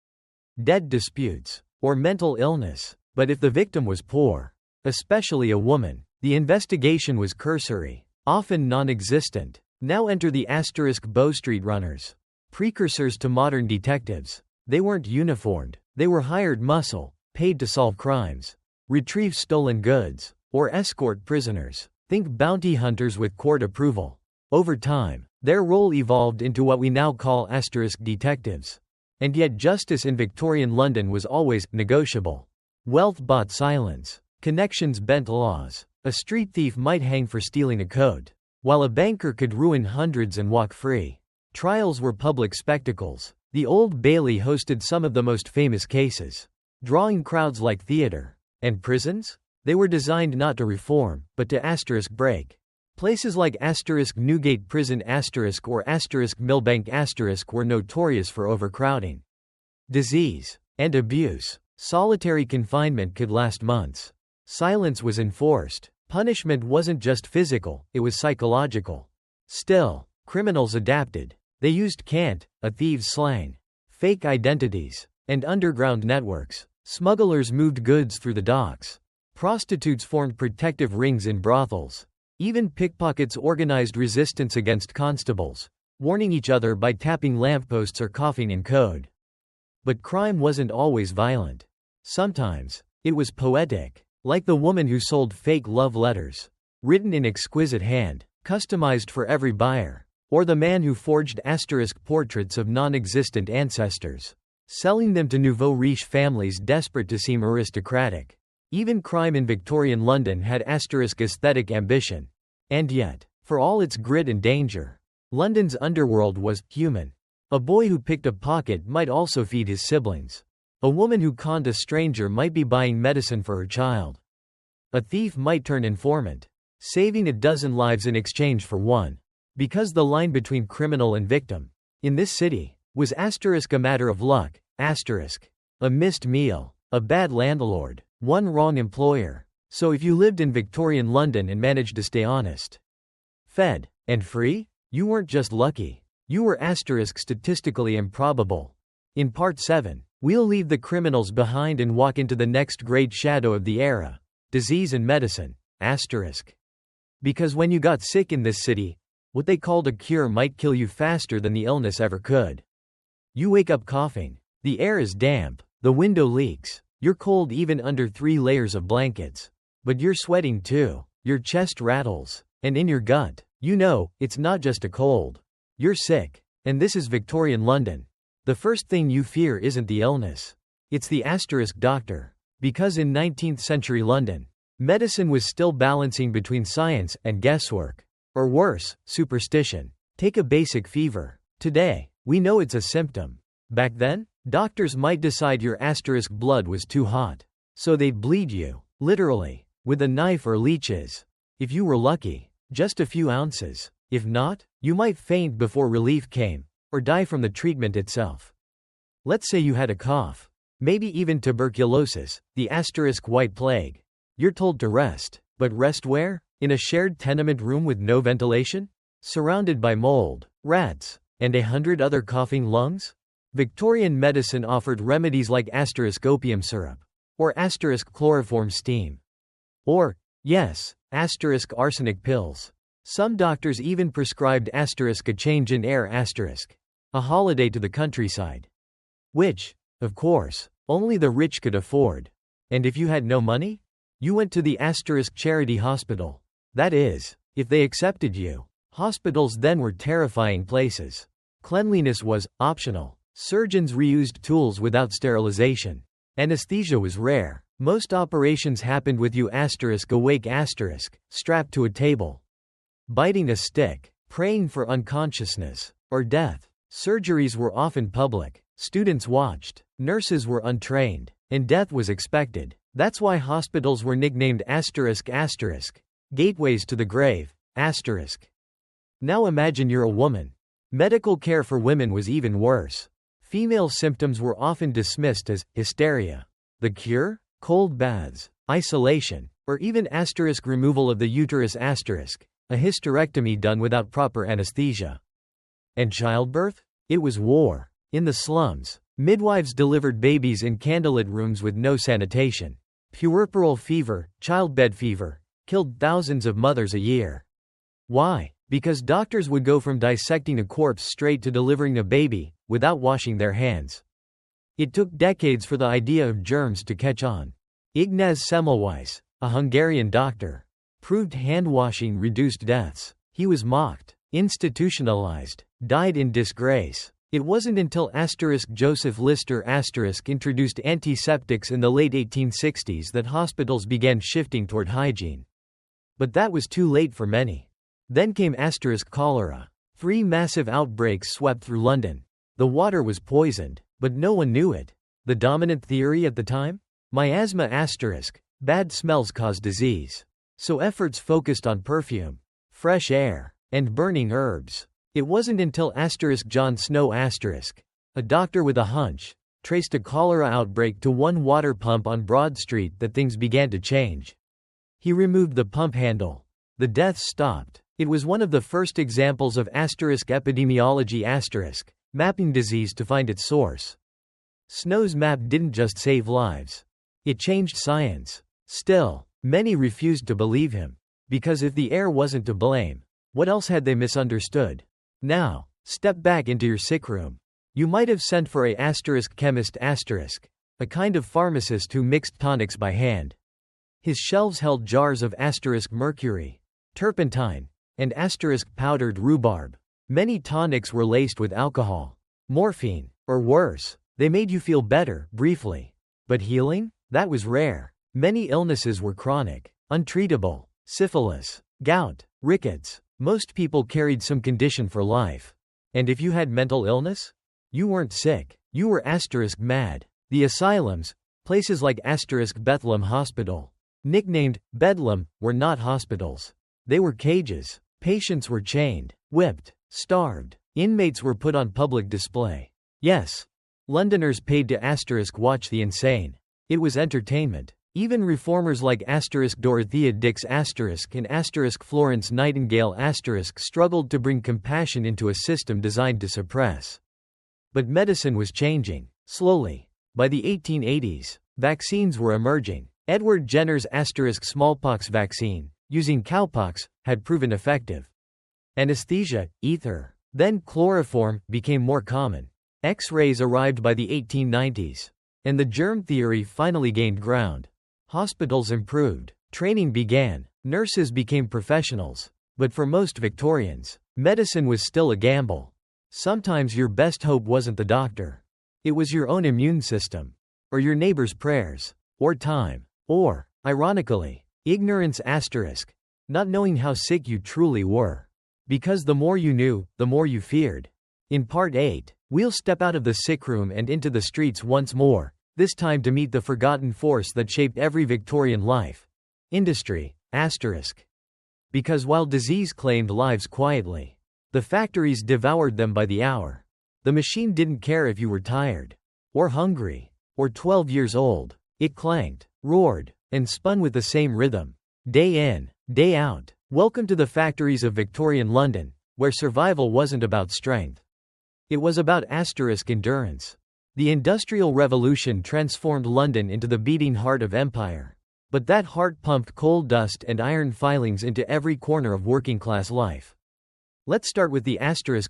debt disputes, or mental illness. But if the victim was poor, especially a woman, the investigation was cursory, often non-existent. Now enter the asterisk Bow Street runners, precursors to modern detectives. They weren't uniformed, they were hired muscle, paid to solve crimes, retrieve stolen goods, or escort prisoners. Think bounty hunters with court approval. Over time, their role evolved into what we now call asterisk detectives. And yet justice in Victorian London was always negotiable. Wealth bought silence. Connections bent laws. A street thief might hang for stealing a coat, while a banker could ruin hundreds and walk free. Trials were public spectacles. The Old Bailey hosted some of the most famous cases, drawing crowds like theater. And prisons? They were designed not to reform, but to asterisk break. Places like asterisk Newgate Prison asterisk or asterisk Millbank asterisk were notorious for overcrowding, disease, and abuse. Solitary confinement could last months. Silence was enforced. Punishment wasn't just physical, it was psychological. Still, criminals adapted. They used cant, a thieves' slang, fake identities, and underground networks. Smugglers moved goods through the docks. Prostitutes formed protective rings in brothels. Even pickpockets organized resistance against constables, warning each other by tapping lampposts or coughing in code. But crime wasn't always violent. Sometimes, it was poetic, like the woman who sold fake love letters, written in exquisite hand, customized for every buyer, or the man who forged asterisk portraits of non-existent ancestors, selling them to nouveau riche families desperate to seem aristocratic. Even crime in Victorian London had asterisk aesthetic ambition. And yet, for all its grit and danger, London's underworld was human. A boy who picked a pocket might also feed his siblings. A woman who conned a stranger might be buying medicine for her child. A thief might turn informant. saving a dozen lives in exchange for one. Because the line between criminal and victim, in this city, was a matter of luck, a missed meal, a bad landlord, one wrong employer. So if you lived in Victorian London and managed to stay honest, fed, and free, you weren't just lucky. You were statistically improbable. In Part 7, we'll leave the criminals behind and walk into the next great shadow of the era, disease and medicine, Because when you got sick in this city, what they called a cure might kill you faster than the illness ever could. You wake up coughing. The air is damp, the window leaks, you're cold even under 3 layers of blankets. But you're sweating too, your chest rattles, and in your gut, you know, it's not just a cold. You're sick. And this is Victorian London. The first thing you fear isn't the illness. It's the doctor. Because in 19th century London, medicine was still balancing between science and guesswork. Or worse, superstition. Take a basic fever. Today, we know it's a symptom. Back then, doctors might decide your blood was too hot. So they'd bleed you, literally, with a knife or leeches. If you were lucky, just a few ounces. If not, you might faint before relief came, or die from the treatment itself. Let's say you had a cough. Maybe even tuberculosis, the white plague. You're told to rest. But rest where? In a shared tenement room with no ventilation? Surrounded by mold, rats, and 100 other coughing lungs? Victorian medicine offered remedies like opium syrup. Or chloroform steam. Or, yes, arsenic pills. Some doctors even prescribed a change in air a holiday to the countryside. Which, of course, only the rich could afford. And if you had no money? You went to the charity hospital. That is, if they accepted you. Hospitals then were terrifying places. Cleanliness was optional. Surgeons reused tools without sterilization. Anesthesia was rare. Most operations happened with you awake strapped to a table. Biting a stick, praying for unconsciousness, or death. Surgeries were often public. Students watched. Nurses were untrained. And death was expected. That's why hospitals were nicknamed gateways to the grave, Now imagine you're a woman. Medical care for women was even worse. Female symptoms were often dismissed as hysteria. The cure? Cold baths, isolation, or even removal of the uterus a hysterectomy done without proper anesthesia. And childbirth? It was war. In the slums, midwives delivered babies in candlelit rooms with no sanitation. Puerperal fever, childbed fever, killed thousands of mothers a year. Why? Because doctors would go from dissecting a corpse straight to delivering a baby, without washing their hands. It took decades for the idea of germs to catch on. Ignaz Semmelweis, a Hungarian doctor, proved hand-washing reduced deaths. He was mocked, institutionalized, died in disgrace. It wasn't until Joseph Lister introduced antiseptics in the late 1860s that hospitals began shifting toward hygiene. But that was too late for many. Then came cholera. 3 massive outbreaks swept through London. The water was poisoned, but no one knew it. The dominant theory at the time? Miasma bad smells cause disease. So efforts focused on perfume, fresh air, and burning herbs. It wasn't until John Snow a doctor with a hunch, traced a cholera outbreak to one water pump on Broad Street that things began to change. He removed the pump handle. The deaths stopped. It was one of the first examples of epidemiology mapping disease to find its source. Snow's map didn't just save lives. It changed science. Still, many refused to believe him. Because if the air wasn't to blame, what else had they misunderstood? Now, step back into your sick room. You might have sent for a chemist a kind of pharmacist who mixed tonics by hand. His shelves held jars of mercury, turpentine, and powdered rhubarb. Many tonics were laced with alcohol, morphine, or worse, they made you feel better, briefly. But healing? That was rare. Many illnesses were chronic, untreatable. Syphilis, gout, rickets. Most people carried some condition for life. And if you had mental illness? You weren't sick. You were mad. The asylums, places like Bethlehem Hospital, nicknamed Bedlam, were not hospitals. They were cages. Patients were chained, whipped, starved. Inmates were put on public display. Yes. Londoners paid to watch the insane. It was entertainment. Even reformers like Dorothea Dix and Florence Nightingale struggled to bring compassion into a system designed to suppress. But medicine was changing, slowly. By the 1880s, vaccines were emerging. Edward Jenner's smallpox vaccine, using cowpox, had proven effective. Anesthesia, ether, then chloroform, became more common. X-rays arrived by the 1890s. And the germ theory finally gained ground. Hospitals improved. Training began. Nurses became professionals. But for most Victorians, medicine was still a gamble. Sometimes your best hope wasn't the doctor. It was your own immune system. Or your neighbor's prayers. Or time. Or, ironically, ignorance not knowing how sick you truly were. Because the more you knew, the more you feared. In Part 8, we'll step out of the sick room and into the streets once more, this time to meet the forgotten force that shaped every Victorian life. Industry, Because while disease claimed lives quietly, the factories devoured them by the hour. The machine didn't care if you were tired, or hungry, or 12 years old. It clanked, roared, and spun with the same rhythm. Day in, day out. Welcome to the factories of Victorian London, where survival wasn't about strength. It was about endurance. The Industrial Revolution transformed London into the beating heart of empire. But that heart pumped coal dust and iron filings into every corner of working-class life. Let's start with the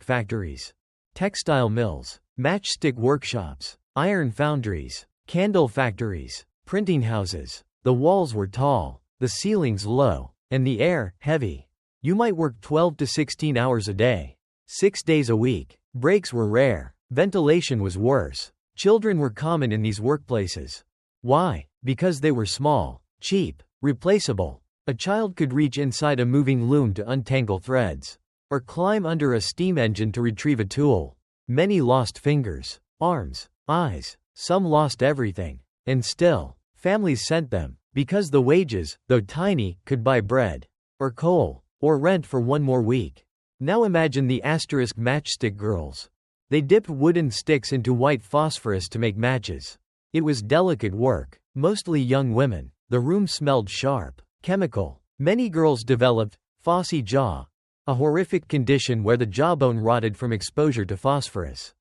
factories. Textile mills, matchstick workshops, iron foundries, candle factories, printing houses. The walls were tall, the ceilings low, and the air heavy. You might work 12 to 16 hours a day, 6 days a week. Breaks were rare. Ventilation was worse. Children were common in these workplaces. Why? Because they were small, cheap, replaceable. A child could reach inside a moving loom to untangle threads, or climb under a steam engine to retrieve a tool. Many lost fingers, arms, eyes. Some lost everything. And still, families sent them, because the wages, though tiny, could buy bread, or coal, or rent for one more week. Now imagine the matchstick girls. They dipped wooden sticks into white phosphorus to make matches. It was delicate work, mostly young women. The room smelled sharp, chemical. Many girls developed phossy jaw, a horrific condition where the jawbone rotted from exposure to phosphorus.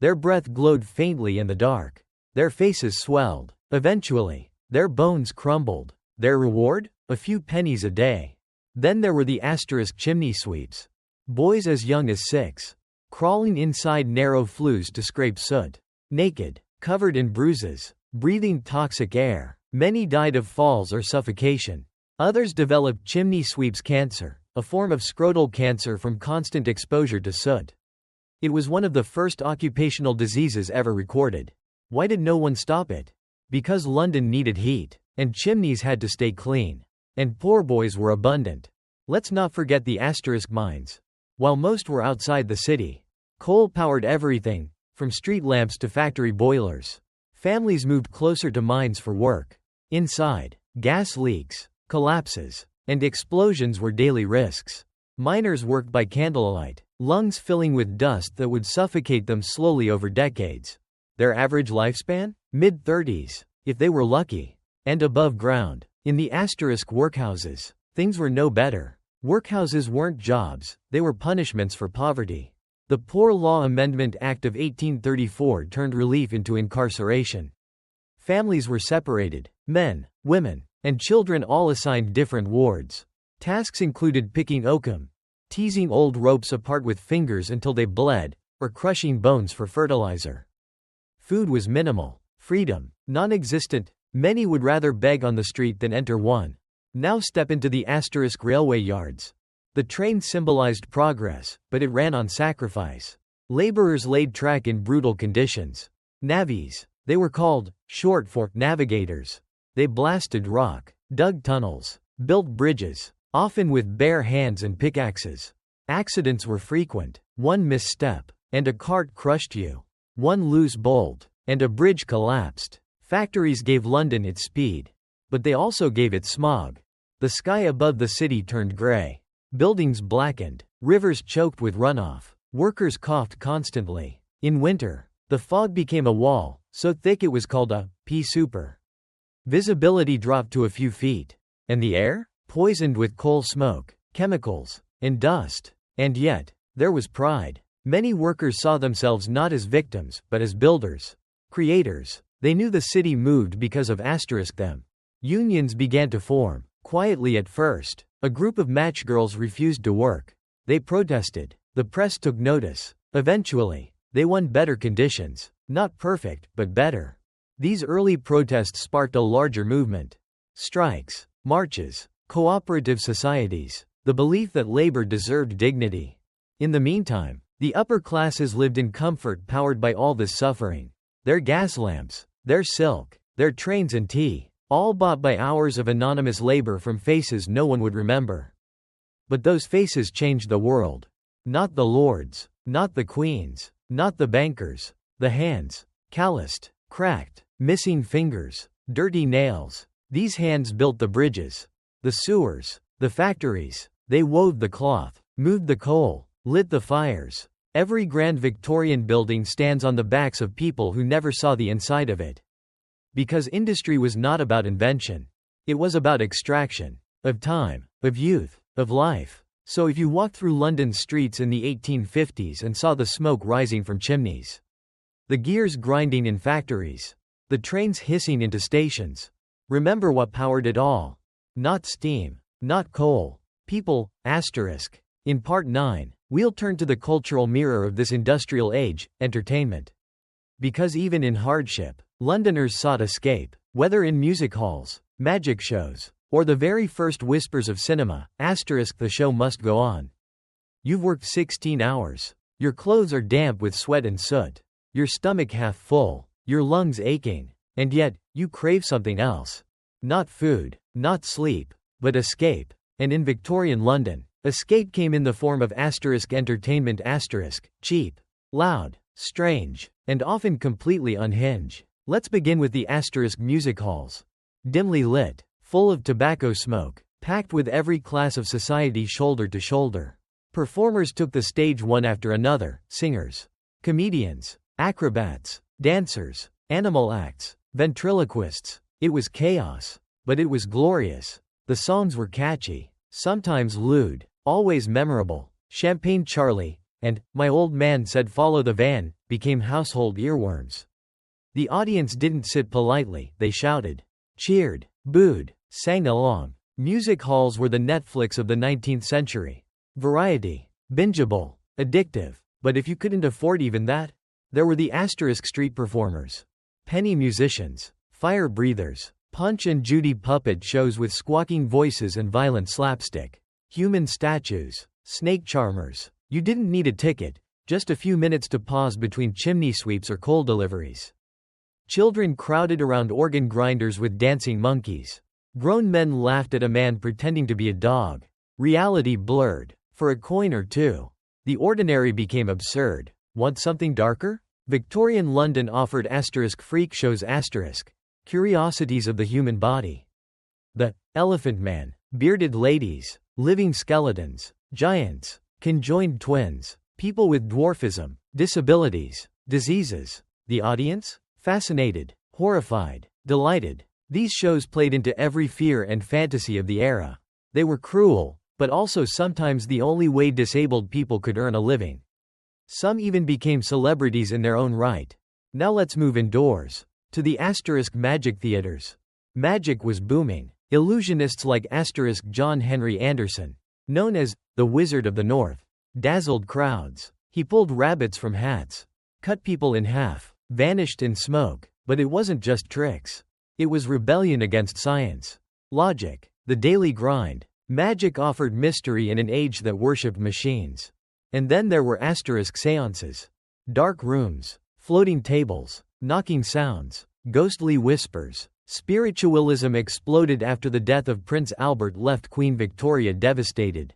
Their breath glowed faintly in the dark. Their faces swelled. Eventually, their bones crumbled. Their reward? A few pennies a day. Then there were the chimney sweeps. Boys as young as 6. Crawling inside narrow flues to scrape soot. Naked, covered in bruises, breathing toxic air. Many died of falls or suffocation. Others developed chimney sweeps cancer, a form of scrotal cancer from constant exposure to soot. It was one of the first occupational diseases ever recorded. Why did no one stop it? Because London needed heat, and chimneys had to stay clean. And poor boys were abundant. Let's not forget the mines. While most were outside the city, coal powered everything, from street lamps to factory boilers. Families moved closer to mines for work. Inside, gas leaks, collapses, and explosions were daily risks. Miners worked by candlelight, lungs filling with dust that would suffocate them slowly over decades. Their average lifespan? Mid-30s, if they were lucky. And above ground, in the workhouses, things were no better. Workhouses weren't jobs, they were punishments for poverty. The Poor Law Amendment Act of 1834 turned relief into incarceration. Families were separated, men, women, and children all assigned different wards. Tasks included picking oakum, teasing old ropes apart with fingers until they bled, or crushing bones for fertilizer. Food was minimal. Freedom, non-existent. Many would rather beg on the street than enter one. Now step into the railway yards. The train symbolized progress, but it ran on sacrifice. Laborers laid track in brutal conditions. Navvies, they were called, short for navigators. They blasted rock, dug tunnels, built bridges, often with bare hands and pickaxes. Accidents were frequent. One misstep, and a cart crushed you. One loose bolt, and a bridge collapsed. Factories gave London its speed. But they also gave it smog. The sky above the city turned gray. Buildings blackened. Rivers choked with runoff. Workers coughed constantly. In winter, the fog became a wall, so thick it was called a pea souper. Visibility dropped to a few feet. And the air? Poisoned with coal smoke, chemicals, and dust. And yet, there was pride. Many workers saw themselves not as victims, but as builders, creators. They knew the city moved because of them. Unions began to form, quietly at first. A group of matchgirls refused to work. They protested. The press took notice. Eventually, they won better conditions. Not perfect, but better. These early protests sparked a larger movement. Strikes, marches, cooperative societies, the belief that labor deserved dignity. In the meantime, the upper classes lived in comfort powered by all this suffering. Their gas lamps, their silk, their trains and tea, all bought by hours of anonymous labor from faces no one would remember. But those faces changed the world. Not the lords, not the queens, not the bankers. The hands, calloused, cracked, missing fingers, dirty nails. These hands built the bridges, the sewers, the factories. They wove the cloth, moved the coal, lit the fires. Every grand Victorian building stands on the backs of people who never saw the inside of it. Because industry was not about invention. It was about extraction. Of time, of youth, of life. So if you walked through London's streets in the 1850s and saw the smoke rising from chimneys, the gears grinding in factories, the trains hissing into stations, remember what powered it all. Not steam, not coal. People, asterisk. In Part 9, we'll turn to the cultural mirror of this industrial age, entertainment. Because even in hardship, Londoners sought escape, whether in music halls, magic shows, or the very first whispers of cinema, asterisk the show must go on. You've worked 16 hours. Your clothes are damp with sweat and soot. Your stomach half full, your lungs aching, and yet, you crave something else. Not food, not sleep, but escape. And in Victorian London, escape came in the form of entertainment cheap, loud, strange, and often completely unhinged. Let's begin with the music halls. Dimly lit, full of tobacco smoke, packed with every class of society shoulder to shoulder. Performers took the stage one after another, singers, comedians, acrobats, dancers, animal acts, ventriloquists. It was chaos, but it was glorious. The songs were catchy, sometimes lewd, always memorable. Champagne Charlie and My Old Man Said Follow the Van became household earworms. The audience didn't sit politely, they shouted, cheered, booed, sang along. Music halls were the Netflix of the 19th century. Variety, bingeable, addictive. But if you couldn't afford even that, there were the street performers. Penny musicians, fire breathers, Punch and Judy puppet shows with squawking voices and violent slapstick. Human statues, snake charmers. You didn't need a ticket, just a few minutes to pause between chimney sweeps or coal deliveries. Children crowded around organ grinders with dancing monkeys. Grown men laughed at a man pretending to be a dog. Reality blurred. For a coin or two, the ordinary became absurd. Want something darker? Victorian London offered freak shows curiosities of the human body. The Elephant Man, bearded ladies, living skeletons, giants, conjoined twins, people with dwarfism, disabilities, diseases. The audience? Fascinated, horrified, delighted. These shows played into every fear and fantasy of the era. They were cruel, but also sometimes the only way disabled people could earn a living. Some even became celebrities in their own right. Now let's move indoors. To the magic theaters. Magic was booming. Illusionists like John Henry Anderson, known as the Wizard of the North, dazzled crowds. He pulled rabbits from hats, cut people in half, vanished in smoke. But it wasn't just tricks. It was rebellion against science. Logic, the daily grind. Magic offered mystery in an age that worshipped machines. And then there were seances. Dark rooms, floating tables, knocking sounds, ghostly whispers. Spiritualism exploded after the death of Prince Albert left Queen Victoria devastated.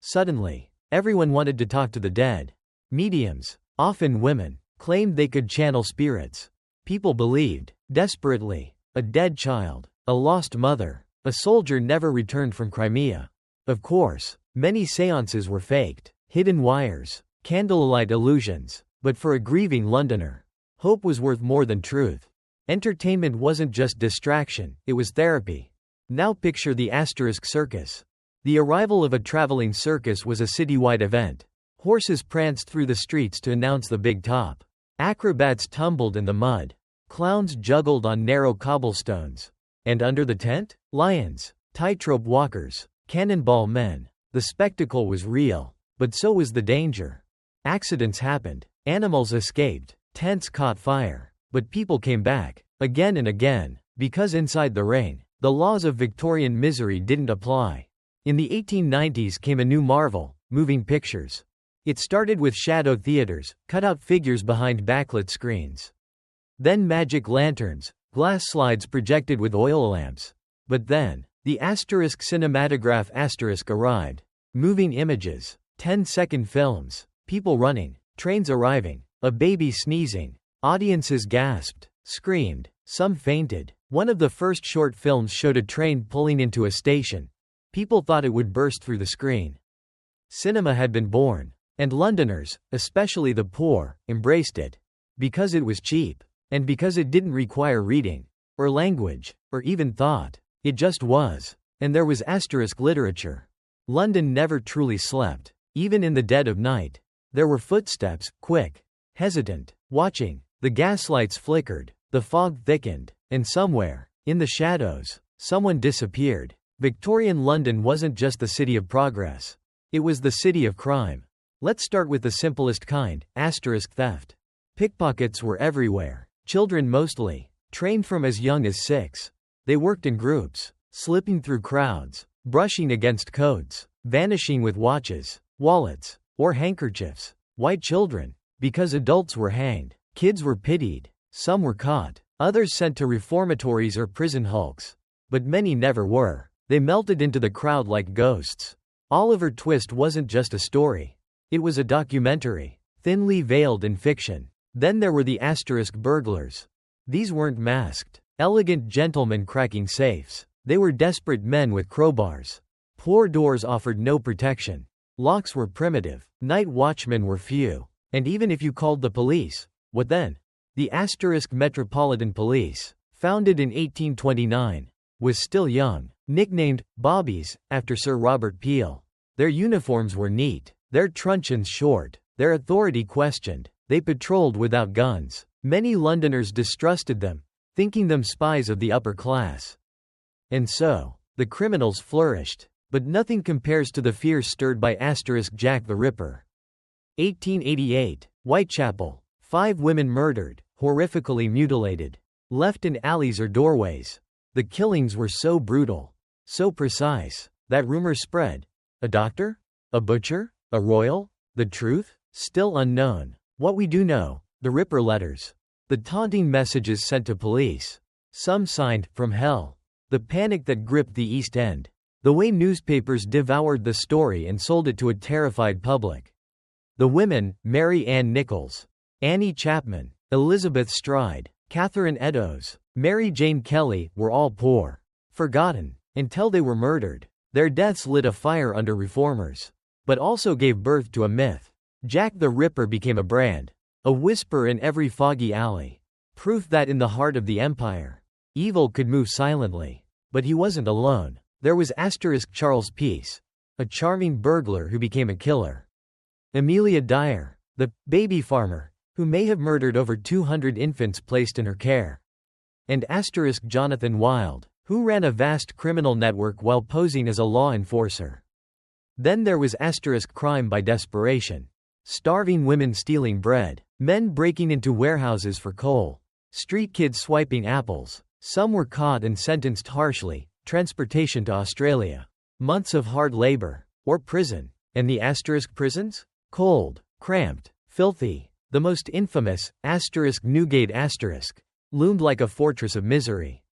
Suddenly, everyone wanted to talk to the dead. Mediums, often women, claimed they could channel spirits. People believed, desperately, a dead child, a lost mother, A soldier never returned from Crimea. Of course, many seances were faked, hidden wires, candlelight illusions, but for a grieving Londoner, hope was worth more than truth. Entertainment wasn't just distraction, it was therapy. Now picture the asterisk circus. The arrival of a traveling circus was a citywide event. Horses pranced through the streets to announce the big top. Acrobats tumbled in the mud. Clowns juggled on narrow cobblestones. And under the tent? Lions, tightrope walkers, cannonball men. The spectacle was real, but so was the danger. Accidents happened. Animals escaped. Tents caught fire. But people came back, again and again, because inside the rain, the laws of Victorian misery didn't apply. In the 1890s came a new marvel, moving pictures. It started with shadow theaters, cut-out figures behind backlit screens. Then magic lanterns, glass slides projected with oil lamps. But then, the asterisk cinematograph asterisk arrived. Moving images, 10-second films, people running, trains arriving, a baby sneezing. Audiences gasped, screamed, some fainted. One of the first short films showed a train pulling into a station. People thought it would burst through the screen. Cinema had been born. And Londoners, especially the poor, embraced it. Because it was cheap. And because it didn't require reading, or language, or even thought. It just was. And there was asterisk literature. London never truly slept. Even in the dead of night. There were footsteps, quick, hesitant, watching. The gaslights flickered. The fog thickened. And somewhere, in the shadows, someone disappeared. Victorian London wasn't just the city of progress. It was the city of crime. Let's start with the simplest kind, asterisk theft. Pickpockets were everywhere. Children mostly, trained from as young as 6. They worked in groups, slipping through crowds, brushing against codes, vanishing with watches, wallets, or handkerchiefs. White children, because adults were hanged. Kids were pitied. Some were caught, others sent to reformatories or prison hulks. But many never were. They melted into the crowd like ghosts. Oliver Twist wasn't just a story. It was a documentary, thinly veiled in fiction. Then there were the asterisk burglars. These weren't masked, elegant gentlemen cracking safes. They were desperate men with crowbars. Poor doors offered no protection. Locks were primitive. Night watchmen were few. And even if you called the police, what then? The asterisk Metropolitan Police, founded in 1829, was still young, nicknamed Bobbies, after Sir Robert Peel. Their uniforms were neat, their truncheons short, their authority questioned. They patrolled without guns. Many Londoners distrusted them, thinking them spies of the upper class. And so, the criminals flourished. But nothing compares to the fear stirred by asterisk Jack the Ripper. 1888, Whitechapel. 5 women murdered, horrifically mutilated, left in alleys or doorways. The killings were so brutal, so precise, that rumors spread. A doctor? A butcher? A royal? The truth? Still unknown. What we do know, the Ripper letters. The taunting messages sent to police. Some signed, "From Hell." The panic that gripped the East End. The way newspapers devoured the story and sold it to a terrified public. The women, Mary Ann Nichols, Annie Chapman, Elizabeth Stride, Catherine Eddowes, Mary Jane Kelly, were all poor. Forgotten. Until they were murdered. Their deaths lit a fire under reformers. But also gave birth to a myth. Jack the Ripper became a brand. A whisper in every foggy alley. Proof that in the heart of the empire, evil could move silently. But he wasn't alone. There was asterisk Charles Peace, a charming burglar who became a killer. Amelia Dyer, the baby farmer, who may have murdered over 200 infants placed in her care. And asterisk Jonathan Wild, who ran a vast criminal network while posing as a law enforcer. Then there was asterisk crime by desperation. Starving women stealing bread, men breaking into warehouses for coal, street kids swiping apples. Some were caught and sentenced harshly, transportation to Australia. Months of hard labor, or prison. And the asterisk prisons? Cold, cramped, filthy. The most infamous, asterisk Newgate asterisk, loomed like a fortress of misery.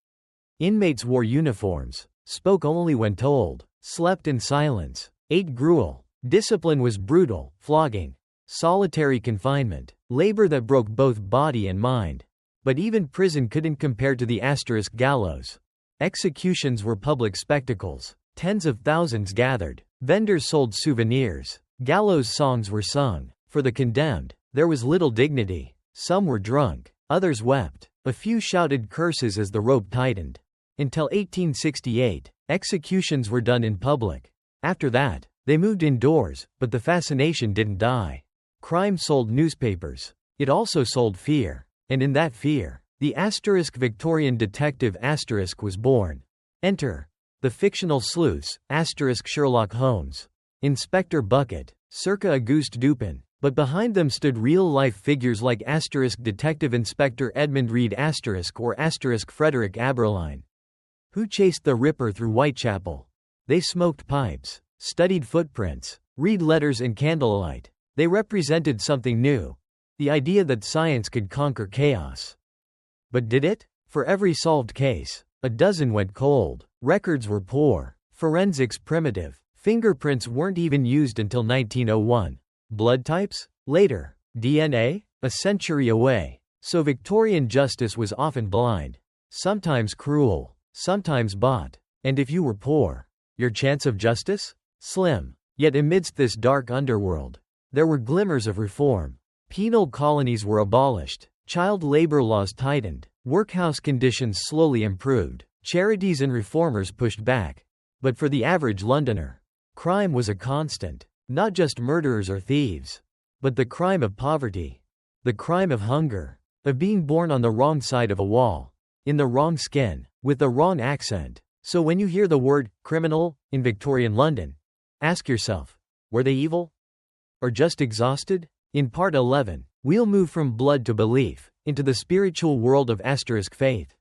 Inmates wore uniforms, spoke only when told, slept in silence, ate gruel. Discipline was brutal, flogging, solitary confinement, labor that broke both body and mind. But even prison couldn't compare to the asterisk gallows. Executions were public spectacles. Tens of thousands gathered. Vendors sold souvenirs. Gallows songs were sung. For the condemned, there was little dignity. Some were drunk. Others wept. A few shouted curses as the rope tightened. Until 1868, executions were done in public. After that, they moved indoors, but the fascination didn't die. Crime sold newspapers. It also sold fear. And in that fear, the Victorian detective was born. Enter the fictional sleuths, Sherlock Holmes, Inspector Bucket, circa Auguste Dupin, but behind them stood real-life figures like Detective Inspector Edmund Reed or Frederick Aberline. Who chased the Ripper through Whitechapel? They smoked pipes, studied footprints, read letters in candlelight. They represented something new, the idea that science could conquer chaos. But did it? For every solved case, a dozen went cold. Records were poor. Forensics primitive. Fingerprints weren't even used until 1901. Blood types? Later. DNA? A century away. So Victorian justice was often blind. Sometimes cruel. Sometimes bought. And if you were poor, your chance of justice? Slim. Yet amidst this dark underworld, there were glimmers of reform. Penal colonies were abolished. Child labor laws tightened. Workhouse conditions slowly improved. Charities and reformers pushed back. But for the average Londoner, crime was a constant. Not just murderers or thieves, but the crime of poverty. The crime of hunger. Of being born on the wrong side of a wall. In the wrong skin. With the wrong accent. So when you hear the word criminal in Victorian London, ask yourself, were they evil? Or just exhausted? In part 11, we'll move from blood to belief, into the spiritual world of faith,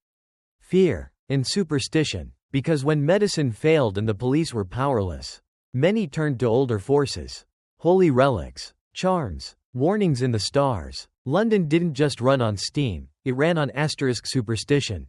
fear, and superstition, because when medicine failed and the police were powerless, many turned to older forces, holy relics, charms, warnings in the stars. London didn't just run on steam, it ran on superstition.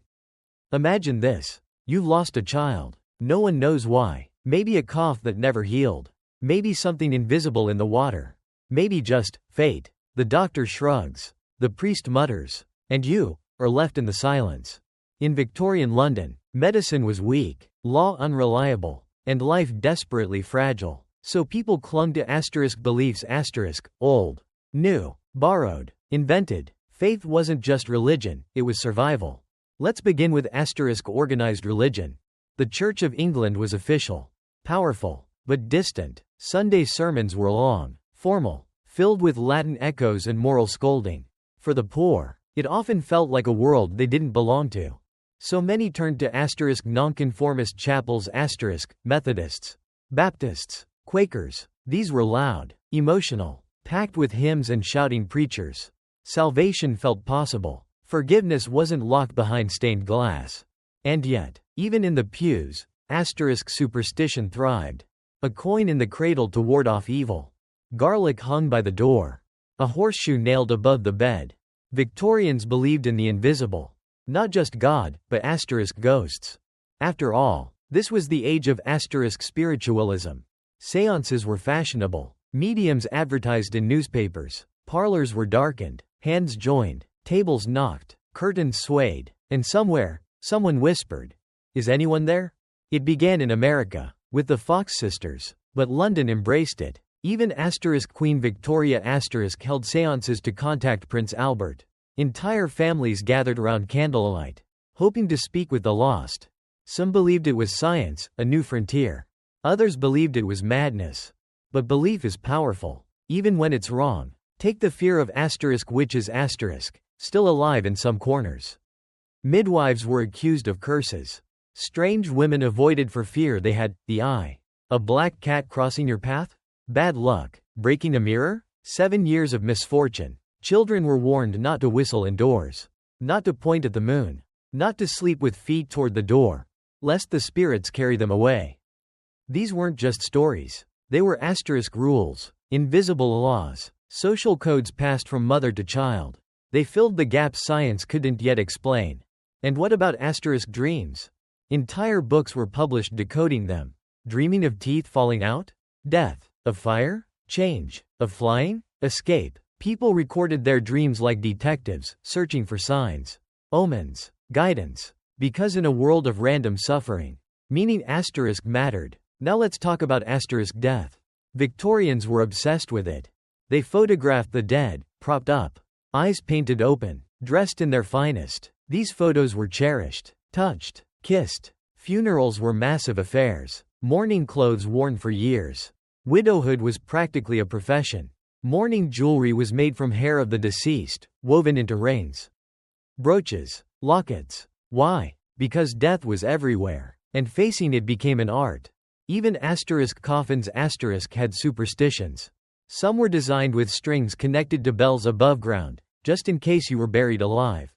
Imagine this. You've lost a child. No one knows why. Maybe a cough that never healed. Maybe something invisible in the water. Maybe just fate. The doctor shrugs. The priest mutters. And you are left in the silence. In Victorian London, medicine was weak, law unreliable, and life desperately fragile. So people clung to beliefs old, new, borrowed, invented. Faith wasn't just religion, it was survival. Let's begin with organized religion. The Church of England was official, powerful, but distant. Sunday sermons were long, formal, filled with Latin echoes and moral scolding. For the poor, it often felt like a world they didn't belong to. So many turned to nonconformist chapels Methodists, Baptists, Quakers. These were loud, emotional, packed with hymns and shouting preachers. Salvation felt possible. Forgiveness wasn't locked behind stained glass. And yet, even in the pews, superstition thrived. A coin in the cradle to ward off evil. Garlic hung by the door. A horseshoe nailed above the bed. Victorians believed in the invisible. Not just God, but ghosts. After all, this was the age of spiritualism. Seances were fashionable. Mediums advertised in newspapers. Parlors were darkened. Hands joined. Tables knocked. Curtains swayed. And somewhere, someone whispered, "Is anyone there?" It began in America, with the Fox sisters, but London embraced it. Even Queen Victoria held seances to contact Prince Albert. Entire families gathered around candlelight, hoping to speak with the lost. Some believed it was science, a new frontier. Others believed it was madness. But belief is powerful, even when it's wrong. Take the fear of witches still alive in some corners. Midwives were accused of curses. Strange women avoided for fear they had the eye. A black cat crossing your path? Bad luck. Breaking a mirror? 7 years of misfortune. Children were warned not to whistle indoors. Not to point at the moon. Not to sleep with feet toward the door, lest the spirits carry them away. These weren't just stories. They were rules, invisible laws, social codes passed from mother to child. They filled the gaps science couldn't yet explain. And what about dreams? Entire books were published decoding them. Dreaming of teeth falling out? Death. Of fire? Change. Of flying? Escape. People recorded their dreams like detectives, searching for signs, omens, guidance. Because in a world of random suffering, meaning asterisk mattered. Now let's talk about asterisk death. Victorians were obsessed with it. They photographed the dead, propped up, eyes painted open, dressed in their finest. These photos were cherished, touched, kissed. Funerals were massive affairs. Mourning clothes worn for years. Widowhood was practically a profession. Mourning jewelry was made from hair of the deceased, woven into rings, brooches, lockets. Why? Because death was everywhere, and facing it became an art. Even asterisk coffins asterisk had superstitions. Some were designed with strings connected to bells above ground, just in case you were buried alive.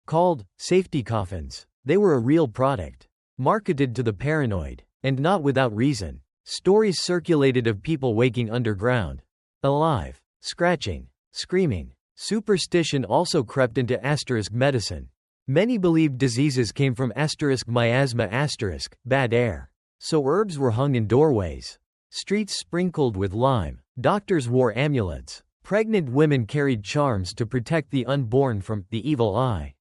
Called safety coffins, they were a real product, marketed to the paranoid, and not without reason. Stories circulated of people waking underground, alive, scratching, screaming. Superstition also crept into asterisk medicine. Many believed diseases came from asterisk miasma asterisk, bad air. So herbs were hung in doorways. Streets sprinkled with lime. Doctors wore amulets. Pregnant women carried charms to protect the unborn from the evil eye.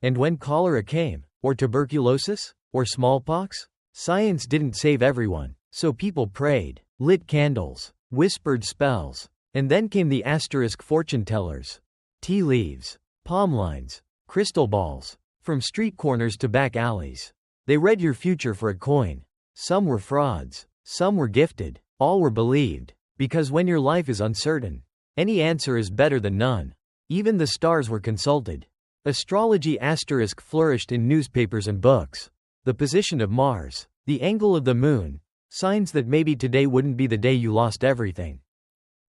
And when cholera came, or tuberculosis, or smallpox, science didn't save everyone, so people prayed, lit candles, whispered spells. And then came the asterisk fortune tellers. Tea leaves, palm lines, crystal balls. From street corners to back alleys. They read your future for a coin. Some were frauds. Some were gifted. All were believed. Because when your life is uncertain, any answer is better than none. Even the stars were consulted. Astrology asterisk flourished in newspapers and books. The position of Mars, the angle of the moon, signs that maybe today wouldn't be the day you lost everything.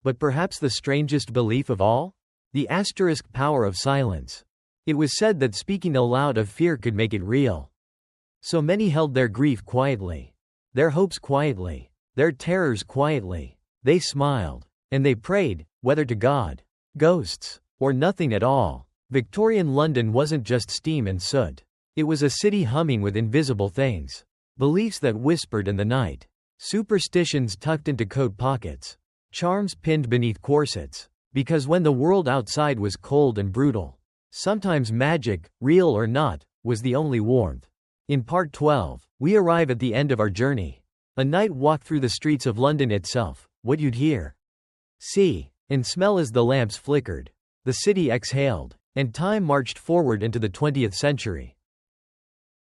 But perhaps the strangest belief of all? The asterisk power of silence. It was said that speaking aloud of fear could make it real. So many held their grief quietly, their hopes quietly, their terrors quietly. They smiled, and they prayed, whether to God, ghosts, or nothing at all. Victorian London wasn't just steam and soot. It was a city humming with invisible things. Beliefs that whispered in the night. Superstitions tucked into coat pockets. Charms pinned beneath corsets. Because when the world outside was cold and brutal, sometimes magic, real or not, was the only warmth. In part 12, we arrive at the end of our journey. A night walk through the streets of London itself. What you'd hear, see, and smell as the lamps flickered. The city exhaled, and time marched forward into the 20th century.